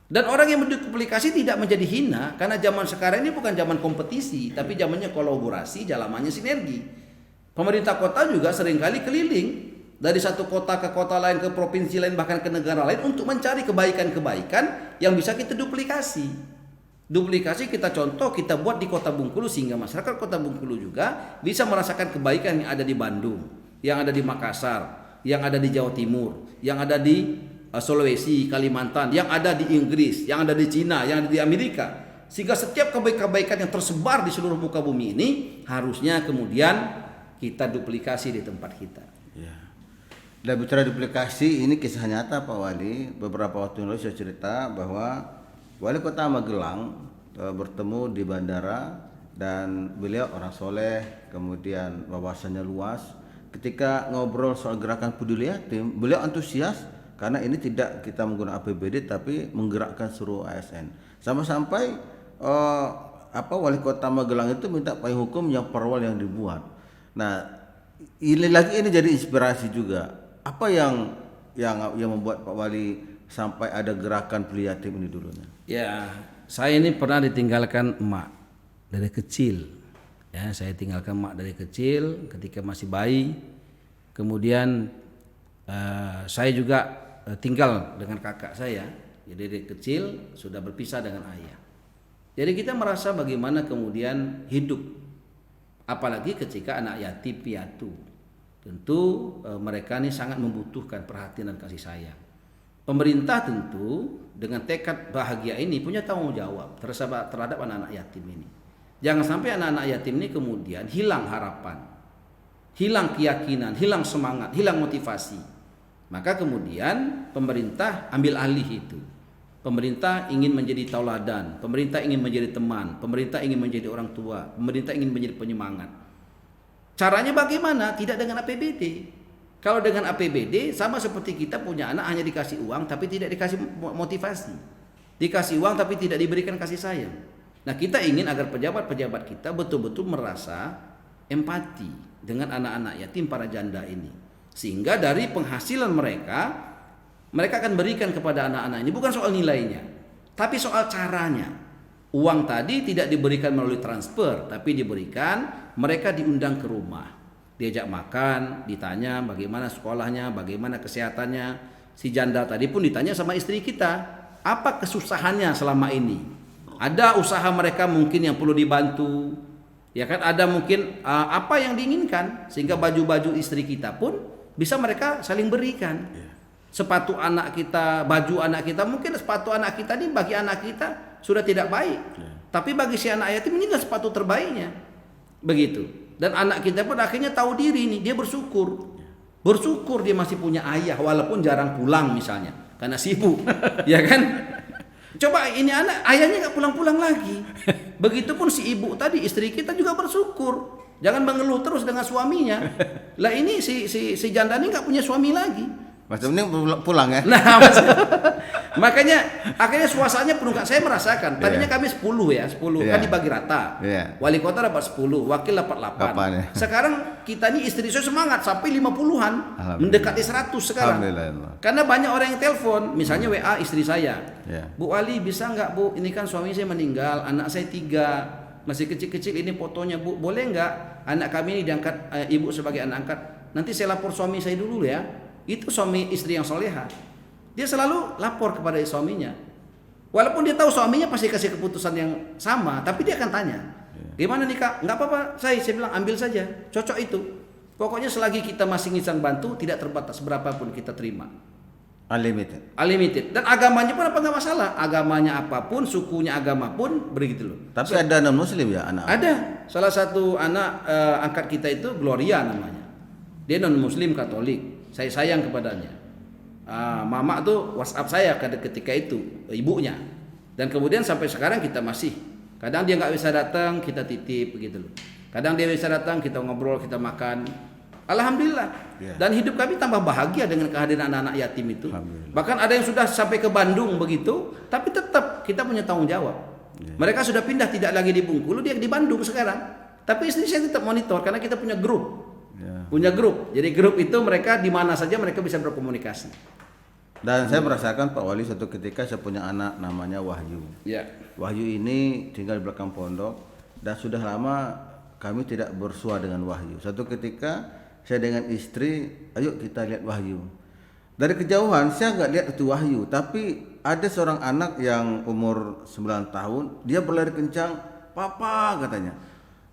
Speaker 2: Dan orang yang menduplikasi tidak menjadi hina. Karena zaman sekarang ini bukan zaman kompetisi, tapi zamannya kolaborasi, zamannya sinergi. Pemerintah kota juga seringkali keliling dari satu kota ke kota lain, ke provinsi lain, bahkan ke negara lain untuk mencari kebaikan-kebaikan yang bisa kita duplikasi. Duplikasi kita contoh, kita buat di Kota Bengkulu sehingga masyarakat Kota Bengkulu juga bisa merasakan kebaikan yang ada di Bandung, yang ada di Makassar, yang ada di Jawa Timur, yang ada di Sulawesi, Kalimantan, yang ada di Inggris, yang ada di Cina, yang ada di Amerika. Sehingga setiap kebaikan yang tersebar di seluruh muka bumi ini harusnya kemudian kita duplikasi di tempat kita.
Speaker 1: Ya. Dan bicara duplikasi, ini kisah nyata Pak Wali. Beberapa waktu lalu saya cerita bahwa Wali Kota Magelang bertemu di bandara, dan beliau orang soleh, kemudian wawasannya luas. Ketika ngobrol soal gerakan peduli yatim, beliau antusias karena ini tidak kita menggunakan APBD tapi menggerakkan seluruh ASN. Sampai Wali Kota Magelang itu minta payung hukum yang perwal yang dibuat. Nah, ini jadi inspirasi juga. Apa yang membuat Pak Wali sampai ada gerakan peduli yatim ini dulunya?
Speaker 2: Ya, saya ini pernah ditinggalkan emak dari kecil. Ya, saya tinggalkan emak dari kecil ketika masih bayi. Kemudian saya juga tinggal dengan kakak saya. Jadi dari kecil sudah berpisah dengan ayah. Jadi kita merasa bagaimana kemudian hidup, apalagi ketika anak yatim piatu. Tentu mereka ini sangat membutuhkan perhatian dan kasih sayang. Pemerintah tentu dengan tekad bahagia ini punya tanggung jawab terhadap anak-anak yatim ini. Jangan sampai anak-anak yatim ini kemudian hilang harapan, hilang keyakinan, hilang semangat, hilang motivasi. Maka kemudian pemerintah ambil alih itu. Pemerintah ingin menjadi tauladan, pemerintah ingin menjadi teman, pemerintah ingin menjadi orang tua, pemerintah ingin menjadi penyemangat. Caranya bagaimana? Tidak dengan APBD. Kalau dengan APBD sama seperti kita punya anak hanya dikasih uang tapi tidak dikasih motivasi. Dikasih uang tapi tidak diberikan kasih sayang. Nah, kita ingin agar pejabat-pejabat kita betul-betul merasa empati dengan anak-anak yatim para janda ini. Sehingga dari penghasilan mereka akan berikan kepada anak-anak ini bukan soal nilainya, tapi soal caranya. Uang tadi tidak diberikan melalui transfer, tapi diberikan mereka diundang ke rumah. Diajak makan, ditanya bagaimana sekolahnya, bagaimana kesehatannya. Si janda tadi pun ditanya sama istri kita, apa kesusahannya selama ini? Ada usaha mereka mungkin yang perlu dibantu, ya kan? Ada mungkin apa yang diinginkan, sehingga baju-baju istri kita pun bisa mereka saling berikan. Sepatu anak kita, baju anak kita, mungkin sepatu anak kita ini bagi anak kita sudah tidak baik, tapi bagi si anak yatim ini adalah sepatu terbaiknya, begitu. Dan anak kita pun akhirnya tahu diri nih, dia bersyukur dia masih punya ayah walaupun jarang pulang misalnya karena sibuk, ya kan? Coba ini anak ayahnya nggak pulang-pulang lagi. Begitupun si ibu tadi, istri kita juga bersyukur. Jangan mengeluh terus dengan suaminya. Lah ini si janda ini nggak punya suami lagi.
Speaker 1: Maksudnya pulang ya?
Speaker 2: Nah, makanya akhirnya suasananya penuh. Saya merasakan. Tadinya kami 10 ya, 10 kan dibagi rata. Wali kota dapat 10, wakil dapat 8. Sekarang kita ini istri saya semangat sampai 50-an, mendekati 100 sekarang. Karena banyak orang yang telepon, misalnya WA istri saya. Bu Wali bisa nggak Bu? Ini kan suami saya meninggal, anak saya 3, masih kecil-kecil ini fotonya Bu. Boleh nggak anak kami ini diangkat ibu sebagai anak angkat? Nanti saya lapor suami saya dulu ya. Itu suami istri yang soleha. Dia selalu lapor kepada suaminya. Walaupun dia tahu suaminya pasti kasih keputusan yang sama, tapi dia akan tanya, gimana nih Kak? Nggak apa-apa, saya bilang ambil saja, cocok itu. Pokoknya selagi kita masih ngisang bantu, tidak terbatas berapapun kita terima. Unlimited. Dan agamanya pun apa nggak masalah. Agamanya apapun, sukunya agama pun begitu loh.
Speaker 1: Tapi ada non muslim ya anak?
Speaker 2: Ada. Salah satu anak angkat kita itu Gloria namanya. Dia non muslim Katolik. Saya sayang kepadanya. Mama tuh WhatsApp saya ketika itu ibunya. Dan kemudian sampai sekarang kita masih. Kadang dia nggak bisa datang, kita titip begitu loh. Kadang dia bisa datang, kita ngobrol, kita makan. Alhamdulillah. Dan hidup kami tambah bahagia dengan kehadiran anak-anak yatim itu. Bahkan ada yang sudah sampai ke Bandung begitu, tapi tetap kita punya tanggung jawab. Mereka sudah pindah tidak lagi di Bengkulu, dia di Bandung sekarang. Tapi istri saya tetap monitor karena kita punya grup. Punya grup. Jadi grup itu mereka di mana saja mereka bisa berkomunikasi.
Speaker 1: Dan saya merasakan Pak Wali suatu ketika saya punya anak namanya Wahyu. Wahyu ini tinggal di belakang pondok dan sudah lama kami tidak bersua dengan Wahyu. Suatu ketika saya dengan istri, ayo kita lihat Wahyu. Dari kejauhan saya nggak lihat itu Wahyu, tapi ada seorang anak yang umur 9 tahun, dia berlari kencang, "Papa," katanya.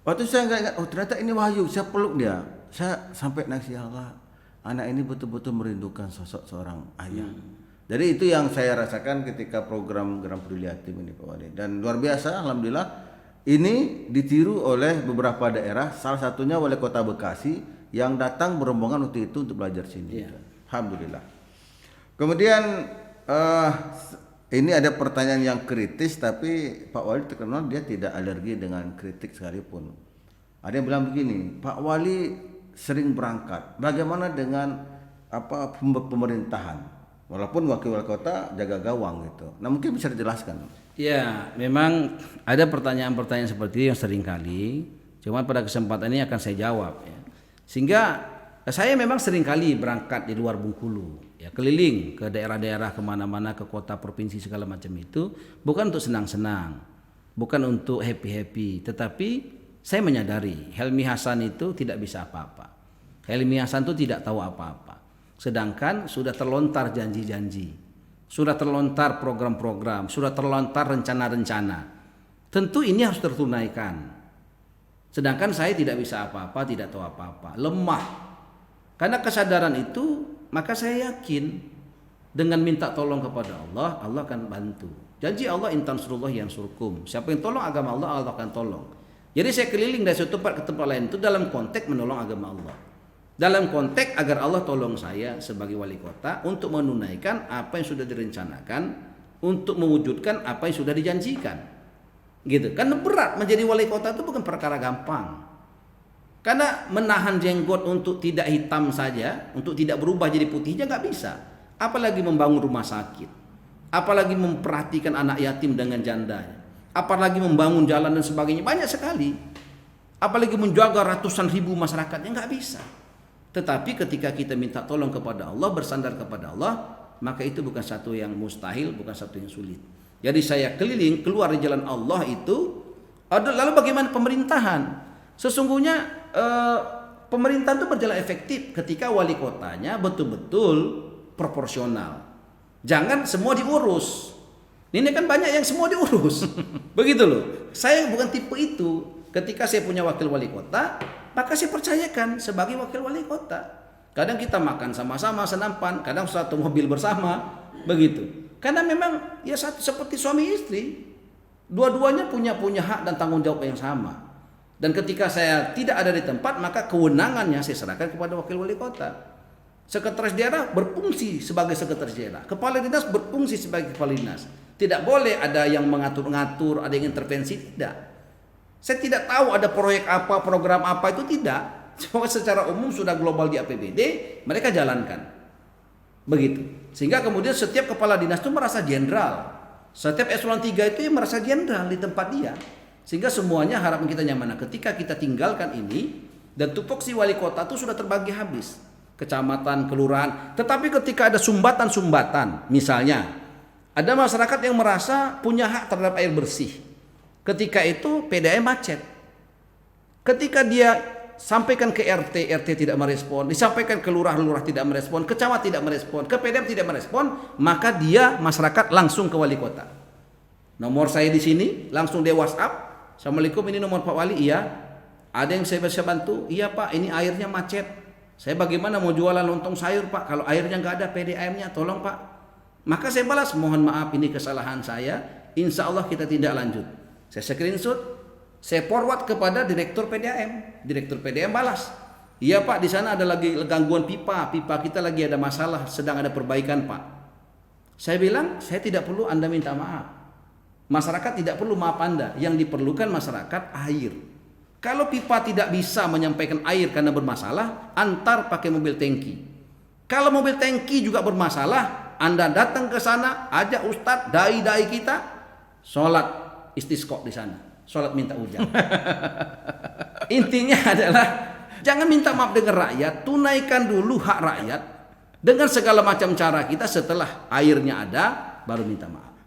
Speaker 1: Waktu saya nggak ingat, oh ternyata ini Wahyu, saya peluk dia. Saya sampai nangis, ya Allah, anak ini betul-betul merindukan sosok seorang ayah. Jadi itu yang saya rasakan ketika program Peduli Yatim ini Pak Wali. Dan luar biasa, alhamdulillah ini ditiru oleh beberapa daerah, salah satunya Wali Kota Bekasi yang datang berombongan waktu itu untuk belajar sini.
Speaker 2: Iya.
Speaker 1: Alhamdulillah. Kemudian ini ada pertanyaan yang kritis, tapi Pak Wali terkenal dia tidak alergi dengan kritik sekalipun. Ada yang bilang begini, Pak Wali sering berangkat, bagaimana dengan pemerintahan? Walaupun wakil wali kota jaga gawang gitu. Nah mungkin bisa dijelaskan.
Speaker 2: Ya, memang ada pertanyaan-pertanyaan seperti itu yang sering kali. Cuma pada kesempatan ini akan saya jawab. Ya. Sehingga saya memang sering kali berangkat di luar Bengkulu, ya keliling ke daerah-daerah kemana-mana, ke kota, provinsi segala macam itu, bukan untuk senang-senang, bukan untuk happy-happy, tetapi saya menyadari Helmi Hasan itu tidak bisa apa-apa. Helmi Hasan itu tidak tahu apa-apa. Sedangkan sudah terlontar janji-janji, sudah terlontar program-program, sudah terlontar rencana-rencana. Tentu ini harus tertunaikan. Sedangkan saya tidak bisa apa-apa, tidak tahu apa-apa, lemah. Karena kesadaran itu, maka saya yakin dengan minta tolong kepada Allah, Allah akan bantu. Janji Allah in tansurullah yansurkum. Siapa yang tolong agama Allah, Allah akan tolong. Jadi saya keliling dari satu tempat ke tempat lain itu dalam konteks menolong agama Allah. Dalam konteks agar Allah tolong saya sebagai wali kota untuk menunaikan apa yang sudah direncanakan, untuk mewujudkan apa yang sudah dijanjikan. Gitu. Karena berat menjadi wali kota itu bukan perkara gampang. Karena menahan jenggot untuk tidak hitam saja, untuk tidak berubah jadi putihnya nggak bisa. Apalagi membangun rumah sakit, apalagi memperhatikan anak yatim dengan jandanya, apalagi membangun jalan dan sebagainya, banyak sekali. Apalagi menjaga ratusan ribu masyarakatnya nggak bisa. Tetapi ketika kita minta tolong kepada Allah, bersandar kepada Allah, maka itu bukan satu yang mustahil, bukan satu yang sulit. Jadi saya keliling keluar di jalan Allah itu. Lalu bagaimana pemerintahan? Sesungguhnya pemerintahan itu berjalan efektif ketika wali kotanya betul-betul proporsional. Jangan semua diurus. Ini kan banyak yang semua diurus. Begitu loh. Saya bukan tipe itu. Ketika saya punya wakil wali kota, maka saya percayakan sebagai wakil wali kota. Kadang kita makan sama-sama senampan, kadang satu mobil bersama, begitu. Karena memang ya seperti suami istri, dua-duanya punya hak dan tanggung jawab yang sama. Dan ketika saya tidak ada di tempat, maka kewenangannya saya serahkan kepada wakil wali kota. Sekretaris daerah berfungsi sebagai sekretaris daerah, kepala dinas berfungsi sebagai kepala dinas. Tidak boleh ada yang mengatur-ngatur, ada yang intervensi, tidak. Saya tidak tahu ada proyek apa, program apa, itu tidak. Cuma secara umum sudah global di APBD, mereka jalankan. Begitu. Sehingga kemudian setiap kepala dinas itu merasa jenderal. Setiap eselon 3 itu merasa jenderal di tempat dia. Sehingga semuanya harapan kita nyaman. Nah, ketika kita tinggalkan ini, dan tupoksi wali kota itu sudah terbagi habis. Kecamatan, kelurahan. Tetapi ketika ada sumbatan-sumbatan, misalnya, ada masyarakat yang merasa punya hak terhadap air bersih. Ketika itu PDAM macet. Ketika dia sampaikan ke RT, RT tidak merespon, disampaikan ke lurah, lurah tidak merespon, ke camat tidak merespon, ke PDAM tidak merespon, maka dia masyarakat langsung ke wali kota. Nomor saya di sini, langsung dia WhatsApp, Assalamualaikum, ini nomor Pak Wali, iya. Ada yang saya bisa bantu? Iya Pak, ini airnya macet. Saya bagaimana mau jualan lontong sayur Pak, kalau airnya nggak ada PDAM-nya, tolong Pak. Maka saya balas, mohon maaf ini kesalahan saya, insya Allah kita tindak lanjut. Saya screenshot, saya forward kepada direktur PDAM. Direktur PDAM balas, iya Pak, di sana ada lagi gangguan pipa kita lagi ada masalah, sedang ada perbaikan Pak. Saya bilang, saya tidak perlu Anda minta maaf. Masyarakat tidak perlu maaf Anda. Yang diperlukan masyarakat air. Kalau pipa tidak bisa menyampaikan air karena bermasalah, antar pakai mobil tangki. Kalau mobil tangki juga bermasalah, Anda datang ke sana, ajak ustadz, dai-dai kita, sholat istisqa di sana, sholat minta hujan. Intinya adalah jangan minta maaf dengan rakyat, tunaikan dulu hak rakyat dengan segala macam cara kita. Setelah airnya ada, baru minta maaf.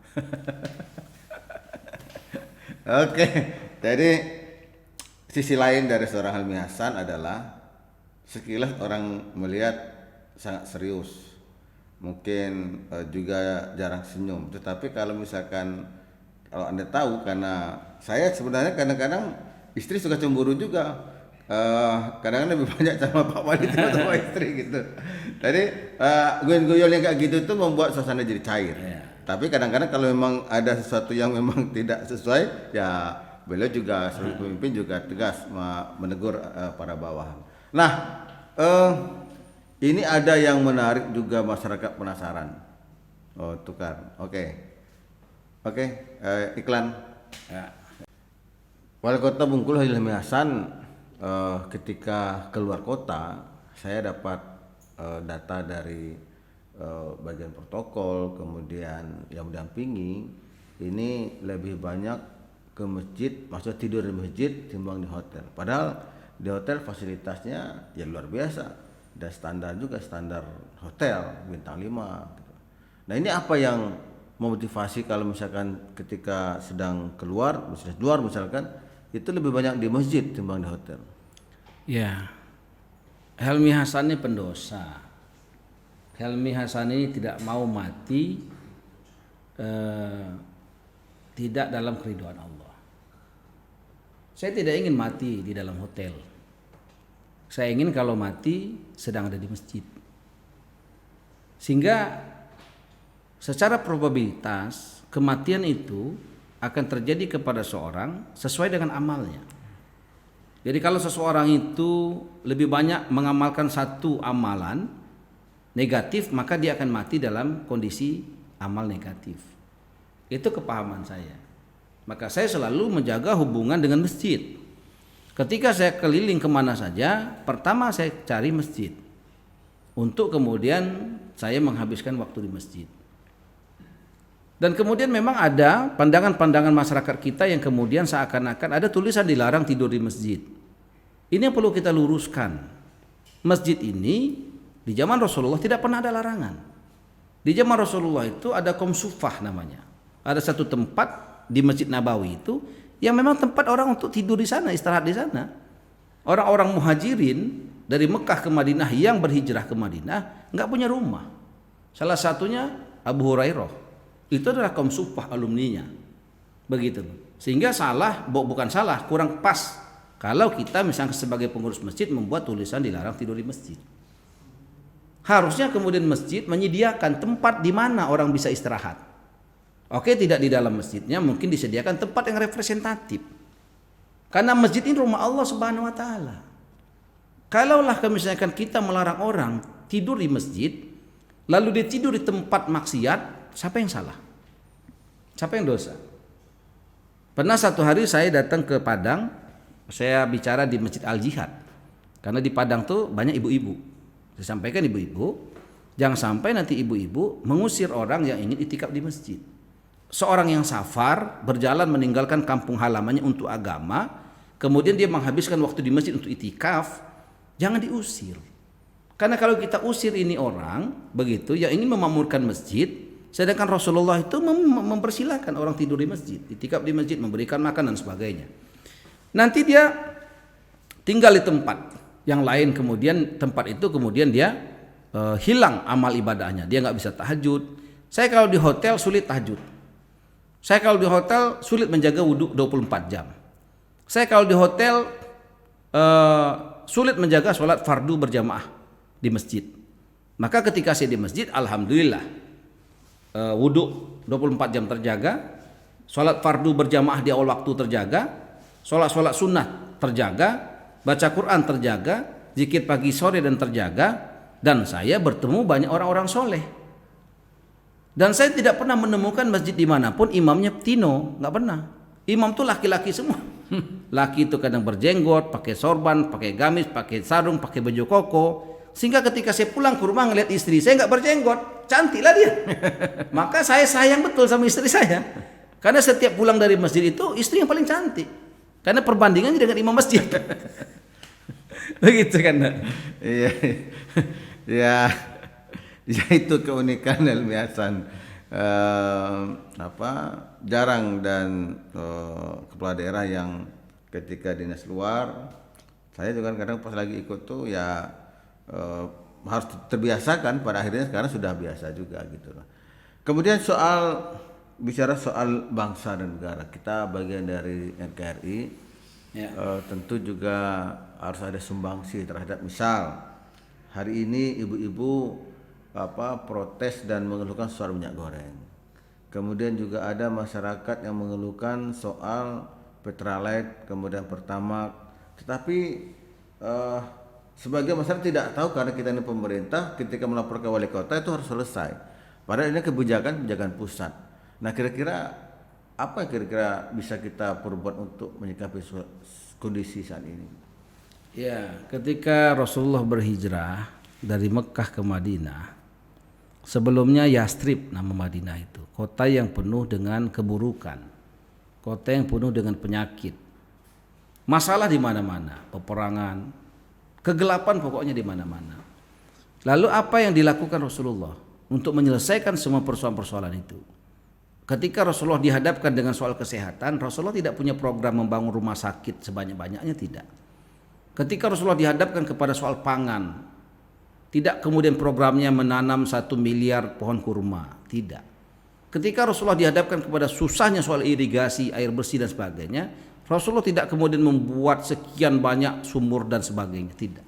Speaker 1: Oke, jadi sisi lain dari seorang Helmi Hasan adalah sekilas orang melihat sangat serius, mungkin juga jarang senyum. Tetapi kalau misalkan kalau Anda tahu, karena saya sebenarnya kadang-kadang istri suka cemburu juga. Kadang-kadang lebih banyak sama Pak Wali sama istri gitu. Jadi guyon-guyon yang kayak gitu tuh membuat suasana jadi cair. Tapi kadang-kadang kalau memang ada sesuatu yang memang tidak sesuai, ya beliau juga sebagai pemimpin juga tegas menegur para bawahan. Nah, ini ada yang menarik juga masyarakat penasaran. Oh, tukar. Oke, iklan.
Speaker 2: Ya.
Speaker 1: Wali Kota Bengkulu Hilmi Hasan, ketika keluar kota, saya dapat data dari bagian protokol, kemudian yang mendampingi, ini lebih banyak ke masjid, maksudnya tidur di masjid timbang di hotel. Padahal di hotel fasilitasnya ya luar biasa, dan standar juga standar hotel bintang 5. Gitu. Nah, ini apa yang memotivasi kalau misalkan ketika sedang keluar misalkan itu lebih banyak di masjid timbang di hotel?
Speaker 2: Ya, Helmi Hasan ini pendosa. Helmi Hasan ini tidak mau mati tidak dalam keridhaan Allah. Saya tidak ingin mati di dalam hotel. Saya ingin kalau mati sedang ada di masjid. Sehingga secara probabilitas kematian itu akan terjadi kepada seorang sesuai dengan amalnya. Jadi kalau seseorang itu lebih banyak mengamalkan satu amalan negatif, maka dia akan mati dalam kondisi amal negatif. Itu kepahaman saya. Maka saya selalu menjaga hubungan dengan masjid. Ketika saya keliling kemana saja, pertama saya cari masjid. Untuk kemudian saya menghabiskan waktu di masjid. Dan kemudian memang ada pandangan-pandangan masyarakat kita yang kemudian seakan-akan ada tulisan dilarang tidur di masjid. Ini yang perlu kita luruskan. Masjid ini di zaman Rasulullah tidak pernah ada larangan. Di zaman Rasulullah itu ada komsufah namanya. Ada satu tempat di Masjid Nabawi itu yang memang tempat orang untuk tidur di sana, istirahat di sana. Orang-orang muhajirin dari Mekah ke Madinah yang berhijrah ke Madinah nggak punya rumah. Salah satunya Abu Hurairah. Itu adalah kaum sufah alumninya. Begitu. Sehingga bukan salah, kurang pas kalau kita misalnya sebagai pengurus masjid membuat tulisan dilarang tidur di masjid. Harusnya kemudian masjid menyediakan tempat di mana orang bisa istirahat. Oke, tidak di dalam masjidnya, mungkin disediakan tempat yang representatif. Karena masjid ini rumah Allah Subhanahu wa taala. Kalaulah misalkan kita melarang orang tidur di masjid, lalu dia tidur di tempat maksiat, siapa yang salah? Siapa yang dosa? Pernah satu hari saya datang ke Padang, saya bicara di Masjid Al Jihad. Karena di Padang tuh banyak ibu-ibu. Saya sampaikan ibu-ibu, jangan sampai nanti ibu-ibu mengusir orang yang ingin itikaf di masjid. Seorang yang safar berjalan meninggalkan kampung halamannya untuk agama, kemudian dia menghabiskan waktu di masjid untuk itikaf, jangan diusir. Karena kalau kita usir ini orang begitu yang ingin memakmurkan masjid, sedangkan Rasulullah itu mempersilahkan orang tidur di masjid, itikaf di masjid, memberikan makan dan sebagainya. Nanti dia tinggal di tempat yang lain, kemudian tempat itu kemudian dia hilang amal ibadahnya, dia nggak bisa tahajud. Saya kalau di hotel sulit tahajud. Saya kalau di hotel sulit menjaga wudhu 24 jam. Saya kalau di hotel sulit menjaga sholat fardu berjamaah di masjid. Maka ketika saya di masjid, alhamdulillah wudhu 24 jam terjaga, sholat fardu berjamaah di awal waktu terjaga, sholat sunnah terjaga, baca Quran terjaga, zikir pagi sore dan terjaga, dan saya bertemu banyak orang-orang soleh. Dan saya tidak pernah menemukan masjid dimanapun imamnya Tino, nggak pernah. Imam tuh laki-laki semua. Laki itu kadang berjenggot, pakai sorban, pakai gamis, pakai sarung, pakai baju koko. Sehingga ketika saya pulang ke rumah ngeliat istri saya nggak berjenggot, cantiklah dia. Maka saya sayang betul sama istri saya. Karena setiap pulang dari masjid itu istri yang paling cantik. Karena perbandingannya dengan imam masjid. Begitu kan?
Speaker 1: Iya. Ya. Ya, itu keunikan Helmi Hasan. Jarang dan kepala daerah yang ketika dinas luar, saya juga kadang pas lagi ikut tuh ya harus terbiasakan, pada akhirnya sekarang sudah biasa juga gitu. Kemudian bicara soal bangsa dan negara, kita bagian dari NKRI, ya. Tentu juga harus ada sumbangsi terhadap, misal hari ini ibu-ibu protes dan mengeluhkan soal minyak goreng. Kemudian juga ada masyarakat yang mengeluhkan soal Petralite, kemudian Pertamax. Tetapi sebagai masyarakat tidak tahu karena kita ini pemerintah, ketika melapor ke wali kota itu harus selesai. Padahal ini kebijakan pusat. Nah, kira-kira apa yang kira-kira bisa kita perbuat untuk menyikapi kondisi saat ini?
Speaker 2: Ya, ketika Rasulullah berhijrah dari Mekah ke Madinah, sebelumnya Yastrib nama Madinah itu, kota yang penuh dengan keburukan, kota yang penuh dengan penyakit, masalah di mana-mana, peperangan, kegelapan pokoknya di mana-mana. Lalu apa yang dilakukan Rasulullah untuk menyelesaikan semua persoalan-persoalan itu? Ketika Rasulullah dihadapkan dengan soal kesehatan, Rasulullah tidak punya program membangun rumah sakit sebanyak-banyaknya, tidak. Ketika Rasulullah dihadapkan kepada soal pangan, tidak kemudian programnya menanam 1 miliar pohon kurma, tidak. Ketika Rasulullah dihadapkan kepada susahnya soal irigasi, air bersih dan sebagainya, Rasulullah tidak kemudian membuat sekian banyak sumur dan sebagainya, tidak.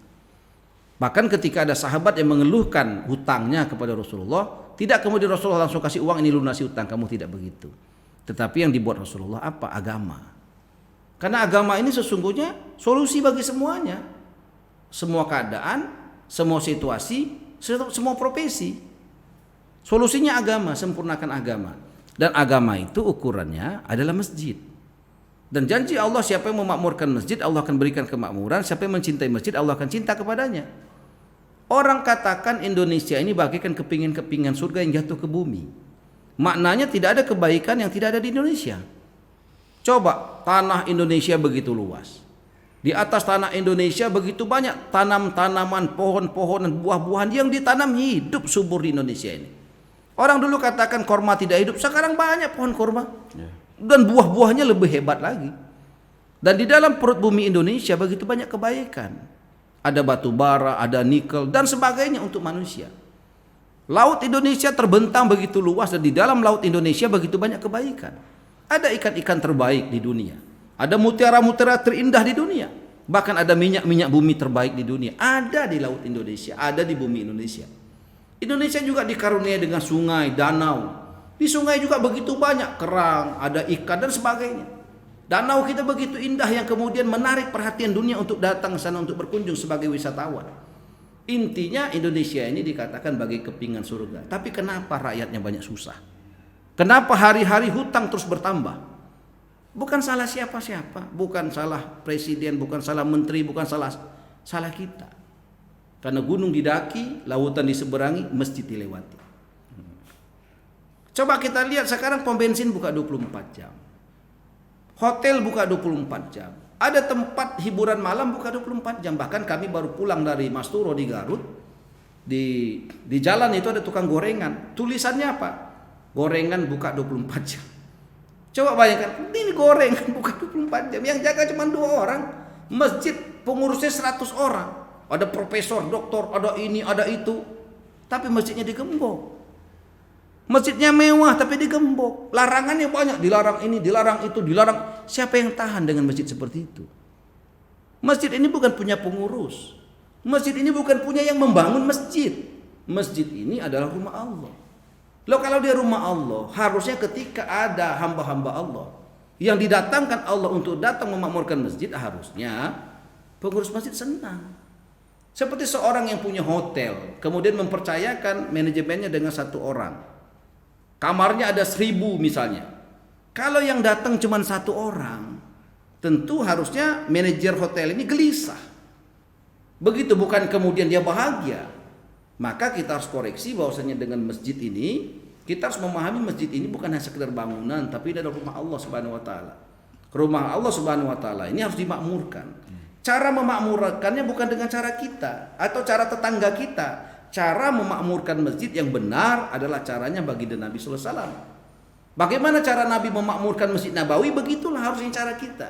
Speaker 2: Bahkan ketika ada sahabat yang mengeluhkan hutangnya kepada Rasulullah, tidak kemudian Rasulullah langsung kasih uang, ini lunasi hutang kamu, tidak begitu. Tetapi yang dibuat Rasulullah apa? Agama. Karena agama ini sesungguhnya solusi bagi semuanya. Semua keadaan, semua situasi, semua profesi. Solusinya agama, sempurnakan agama. Dan agama itu ukurannya adalah masjid. Dan janji Allah, siapa yang memakmurkan masjid, Allah akan berikan kemakmuran. Siapa yang mencintai masjid, Allah akan cinta kepadanya. Orang katakan Indonesia ini bagaikan kepingan-kepingan surga yang jatuh ke bumi. Maknanya tidak ada kebaikan yang tidak ada di Indonesia. Coba, tanah Indonesia begitu luas. Di atas tanah Indonesia begitu banyak tanaman, pohon-pohon dan buah-buahan yang ditanam hidup subur di Indonesia ini. Orang dulu katakan korma tidak hidup, sekarang banyak pohon korma. Dan buah-buahnya lebih hebat lagi. Dan di dalam perut bumi Indonesia begitu banyak kebaikan. Ada batu bara, ada nikel dan sebagainya untuk manusia. Laut Indonesia terbentang begitu luas dan di dalam laut Indonesia begitu banyak kebaikan. Ada ikan-ikan terbaik di dunia. Ada mutiara-mutiara terindah di dunia. Bahkan ada minyak-minyak bumi terbaik di dunia. Ada di laut Indonesia, ada di bumi Indonesia. Indonesia juga dikaruniai dengan sungai, danau. Di sungai juga begitu banyak kerang, ada ikan dan sebagainya. Danau kita begitu indah yang kemudian menarik perhatian dunia untuk datang ke sana untuk berkunjung sebagai wisatawan. Intinya Indonesia ini dikatakan bagai kepingan surga. Tapi kenapa rakyatnya banyak susah? Kenapa hari-hari hutang terus bertambah? Bukan salah siapa-siapa, bukan salah presiden, bukan salah menteri, bukan salah kita. Karena gunung didaki, lautan diseberangi, masjid dilewati. Coba kita lihat sekarang pom bensin buka 24 jam. Hotel buka 24 jam. Ada tempat hiburan malam buka 24 jam. Bahkan kami baru pulang dari Masturo di Garut. Di jalan itu ada tukang gorengan. Tulisannya apa? Gorengan buka 24 jam. Coba bayangkan, ini gorengan buka 24 jam. Yang jaga cuma 2 orang. Masjid pengurusnya 100 orang. Ada profesor, doktor, ada ini, ada itu. Tapi masjidnya digembok. Masjidnya mewah tapi digembok. Larangannya banyak, dilarang ini, dilarang itu, dilarang. Siapa yang tahan dengan masjid seperti itu? Masjid ini bukan punya pengurus. Masjid ini bukan punya yang membangun masjid. Masjid ini adalah rumah Allah. Loh, kalau dia rumah Allah, harusnya ketika ada hamba-hamba Allah yang didatangkan Allah untuk datang memakmurkan masjid, harusnya pengurus masjid senang. Seperti seorang yang punya hotel, kemudian mempercayakan manajemennya dengan 1 orang. Kamarnya ada 1000 misalnya. Kalau yang datang cuma 1 orang, tentu harusnya manajer hotel ini gelisah. Begitu bukan kemudian dia bahagia. Maka kita harus koreksi bahwasanya dengan masjid ini, kita harus memahami masjid ini bukan hanya sekedar bangunan, tapi adalah rumah Allah Subhanahu wa taala. Rumah Allah Subhanahu wa taala ini harus dimakmurkan. Cara memakmurkannya bukan dengan cara kita atau cara tetangga kita. Cara memakmurkan masjid yang benar adalah caranya baginda Nabi sallallahu alaihi wasallam. Bagaimana cara Nabi memakmurkan Masjid Nabawi, begitulah harusnya cara kita.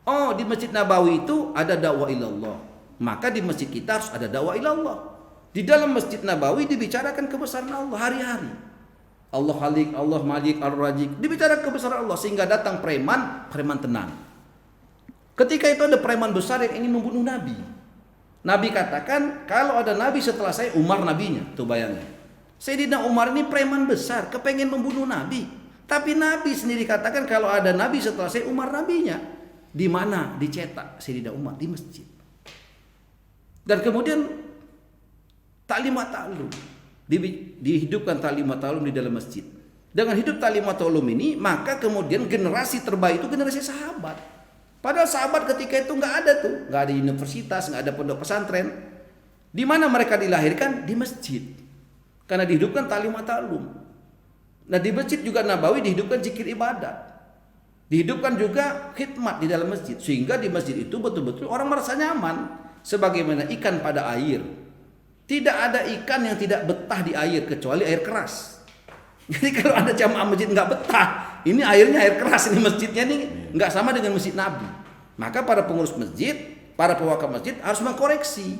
Speaker 2: Oh, di Masjid Nabawi itu ada dakwah ilallah. Maka di masjid kita harus ada dakwah ilallah. Di dalam Masjid Nabawi dibicarakan kebesaran Allah hari-hari. Allah Khalik, Allah Malik, Ar-Razik. Dibicarakan kebesaran Allah sehingga datang preman tenang. Ketika itu ada preman besar yang ingin membunuh Nabi. Nabi katakan, kalau ada Nabi setelah saya, Umar nabinya. Tuh bayangin. Sayyidina Umar ini preman besar, kepengen membunuh Nabi. Tapi Nabi sendiri katakan kalau ada Nabi setelah saya, Umar nabinya. Di mana dicetak Sayyidina Umar? Di masjid. Dan kemudian taklimat ta'lum, dihidupkan taklimat ta'lum di dalam masjid. Dengan hidup taklimat ta'lum ini, maka kemudian generasi terbaik itu generasi sahabat. Padahal sahabat ketika itu nggak ada tuh, nggak ada universitas, nggak ada pondok pesantren. Di mana mereka dilahirkan? Di masjid. Karena dihidupkan taklimat ta'lum. Nah di masjid juga Nabawi dihidupkan zikir ibadat, dihidupkan juga khidmat di dalam masjid, sehingga di masjid itu betul-betul orang merasa nyaman, sebagaimana ikan pada air. Tidak ada ikan yang tidak betah di air kecuali air keras. Jadi kalau ada jamaah masjid nggak betah, ini airnya air keras, ini masjidnya ini nggak sama dengan masjid Nabi. Maka para pengurus masjid, para pewakaf masjid harus mengkoreksi.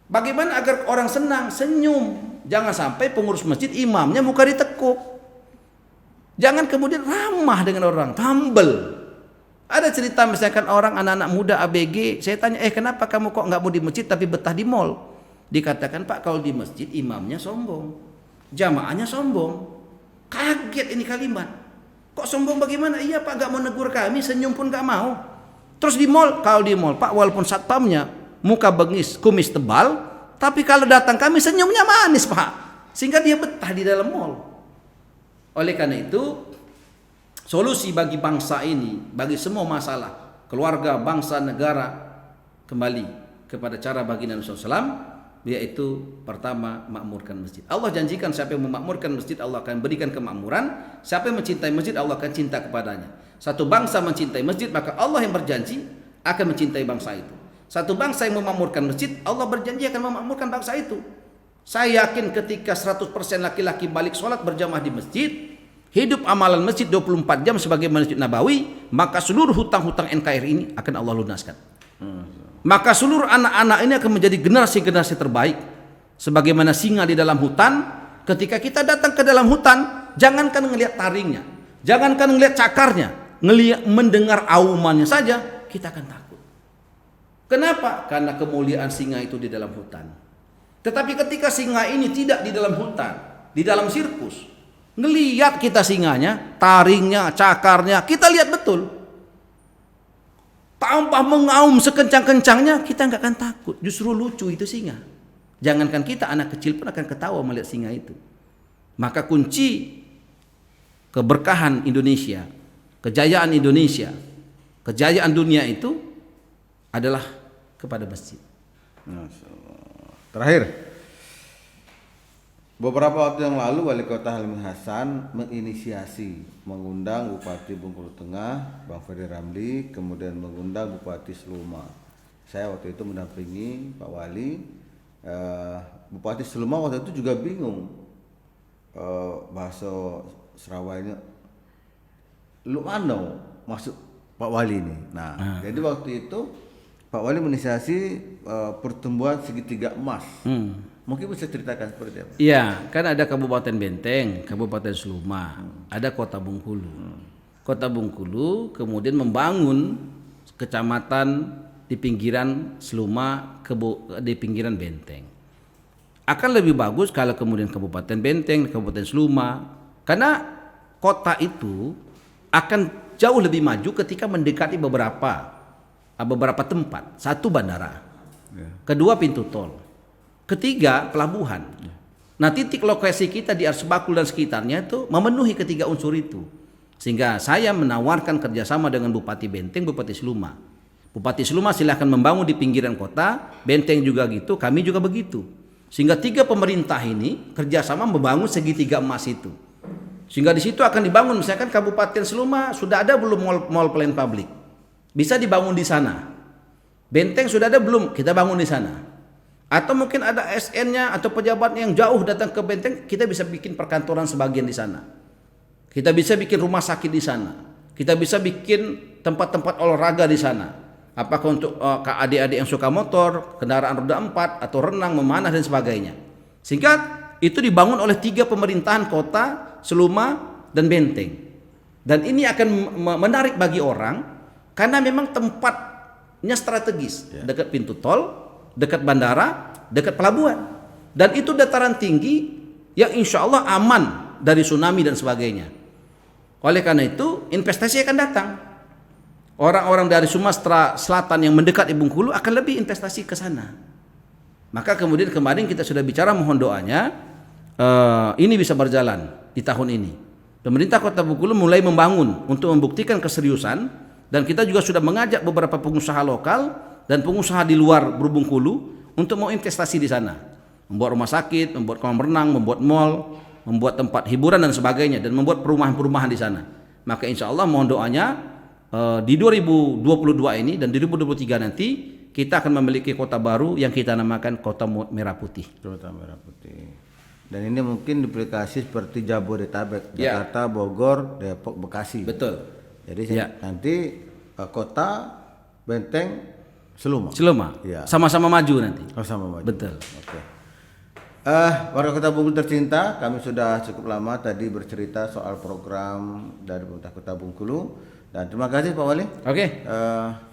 Speaker 2: Bagaimana agar orang senang, senyum. Jangan sampai pengurus masjid imamnya muka ditekuk. Jangan kemudian ramah dengan orang, humble. Ada cerita misalkan orang anak-anak muda ABG, saya tanya, kenapa kamu kok nggak mau di masjid tapi betah di mall? Dikatakan, Pak, kalau di masjid imamnya sombong, jamaahnya sombong. Kaget ini kalimat. Kok sombong bagaimana? Iya Pak, nggak mau negur kami, senyum pun nggak mau. Terus di mall, kalau di mall Pak, walaupun satpamnya muka bengis, kumis tebal, tapi kalau datang kami senyumnya manis Pak, sehingga dia betah di dalam mall. Oleh karena itu, solusi bagi bangsa ini, bagi semua masalah keluarga, bangsa, negara, kembali kepada cara baginda Nabi SAW, yaitu pertama makmurkan masjid. Allah janjikan siapa yang memakmurkan masjid Allah akan berikan kemakmuran. Siapa yang mencintai masjid Allah akan cinta kepadanya. Satu bangsa mencintai masjid, maka Allah yang berjanji akan mencintai bangsa itu. Satu bangsa yang memakmurkan masjid, Allah berjanji akan memakmurkan bangsa itu. Saya yakin ketika 100% laki-laki balik sholat berjamaah di masjid, hidup amalan masjid 24 jam sebagai Masjid Nabawi, maka seluruh hutang-hutang NKRI ini akan Allah lunaskan. Maka seluruh anak-anak ini akan menjadi generasi-generasi terbaik. Sebagaimana singa di dalam hutan, ketika kita datang ke dalam hutan, jangankan ngelihat taringnya, jangankan ngelihat cakarnya, mendengar aumannya saja, kita akan takut. Kenapa? Karena kemuliaan singa itu di dalam hutan. Tetapi ketika singa ini tidak di dalam hutan, di dalam sirkus, ngelihat kita singanya, taringnya, cakarnya, kita lihat betul. Tanpa mengaum sekencang-kencangnya, kita nggak akan takut. Justru lucu itu singa. Jangankan kita, anak kecil pun akan ketawa melihat singa itu. Maka kunci keberkahan Indonesia, kejayaan Indonesia, kejayaan dunia itu adalah kepada masjid.
Speaker 1: Terakhir, beberapa waktu yang lalu Wali Kota Helmi Hasan menginisiasi mengundang Bupati Bengkulu Tengah, Bang Ferry Ramli, kemudian mengundang Bupati Seluma. Saya waktu itu mendampingi Pak Wali. Bupati Seluma waktu itu juga bingung, bahasa Serawainya lu ano maksud Pak Wali ini. Nah, jadi waktu itu Pak Wali menginisiasi pertumbuhan segitiga emas. Mungkin bisa ceritakan seperti apa?
Speaker 2: Iya, kan ada Kabupaten Benteng, Kabupaten Seluma, ada Kota Bengkulu. Kota Bengkulu kemudian membangun kecamatan di pinggiran Seluma, di pinggiran Benteng. Akan lebih bagus kalau kemudian Kabupaten Benteng, Kabupaten Seluma, karena kota itu akan jauh lebih maju ketika mendekati beberapa tempat. Satu, bandara. Kedua, pintu tol. Ketiga, pelabuhan. Nah, titik lokasi kita di Arsbakul dan sekitarnya itu memenuhi ketiga unsur itu. Sehingga saya menawarkan kerjasama dengan Bupati Benteng, Bupati Seluma. Bupati Seluma silahkan membangun di pinggiran kota, Benteng juga gitu, kami juga begitu. Sehingga tiga pemerintah ini kerjasama membangun segitiga emas itu. Sehingga di situ akan dibangun, misalkan Kabupaten Seluma sudah ada belum mall pelayanan publik? Bisa dibangun di sana. Benteng sudah ada belum? Kita bangun di sana. Atau mungkin ada SN-nya atau pejabat yang jauh datang ke Benteng, kita bisa bikin perkantoran sebagian di sana. Kita bisa bikin rumah sakit di sana. Kita bisa bikin tempat-tempat olahraga di sana. Apakah untuk adik-adik yang suka motor, kendaraan roda 4, atau renang, memanah dan sebagainya. Sehingga itu dibangun oleh tiga pemerintahan kota, Seluma dan Benteng. Dan ini akan menarik bagi orang karena memang tempatnya strategis, dekat pintu tol, dekat bandara, dekat pelabuhan. Dan itu dataran tinggi yang insya Allah aman dari tsunami dan sebagainya. Oleh karena itu investasi akan datang. Orang-orang dari Sumatera Selatan yang mendekat di Bengkulu akan lebih investasi ke sana. Maka kemudian kemarin kita sudah bicara mohon doanya ini bisa berjalan di tahun ini. Pemerintah Kota Bengkulu mulai membangun untuk membuktikan keseriusan, dan kita juga sudah mengajak beberapa pengusaha lokal dan pengusaha di luar Bengkulu untuk mau investasi di sana. Membuat rumah sakit, membuat kolam renang, membuat mall, membuat tempat hiburan dan sebagainya, dan membuat perumahan-perumahan di sana. Maka insya Allah mohon doanya di 2022 ini dan di 2023 nanti kita akan memiliki kota baru yang kita namakan Kota Merah Putih.
Speaker 1: Kota Merah Putih. Dan ini mungkin duplikasi seperti Jabodetabek,
Speaker 2: Ya.
Speaker 1: Jakarta, Bogor, Depok, Bekasi.
Speaker 2: Betul.
Speaker 1: Jadi
Speaker 2: Ya.
Speaker 1: nanti kota, Benteng, Seluma.
Speaker 2: Selama.
Speaker 1: Ya.
Speaker 2: Sama-sama maju nanti.
Speaker 1: Sama maju.
Speaker 2: Betul.
Speaker 1: Oke. Warga Kota Bengkulu tercinta, kami sudah cukup lama tadi bercerita soal program dari pemerintah Kota Bengkulu, dan terima kasih Pak Wali
Speaker 2: Oke.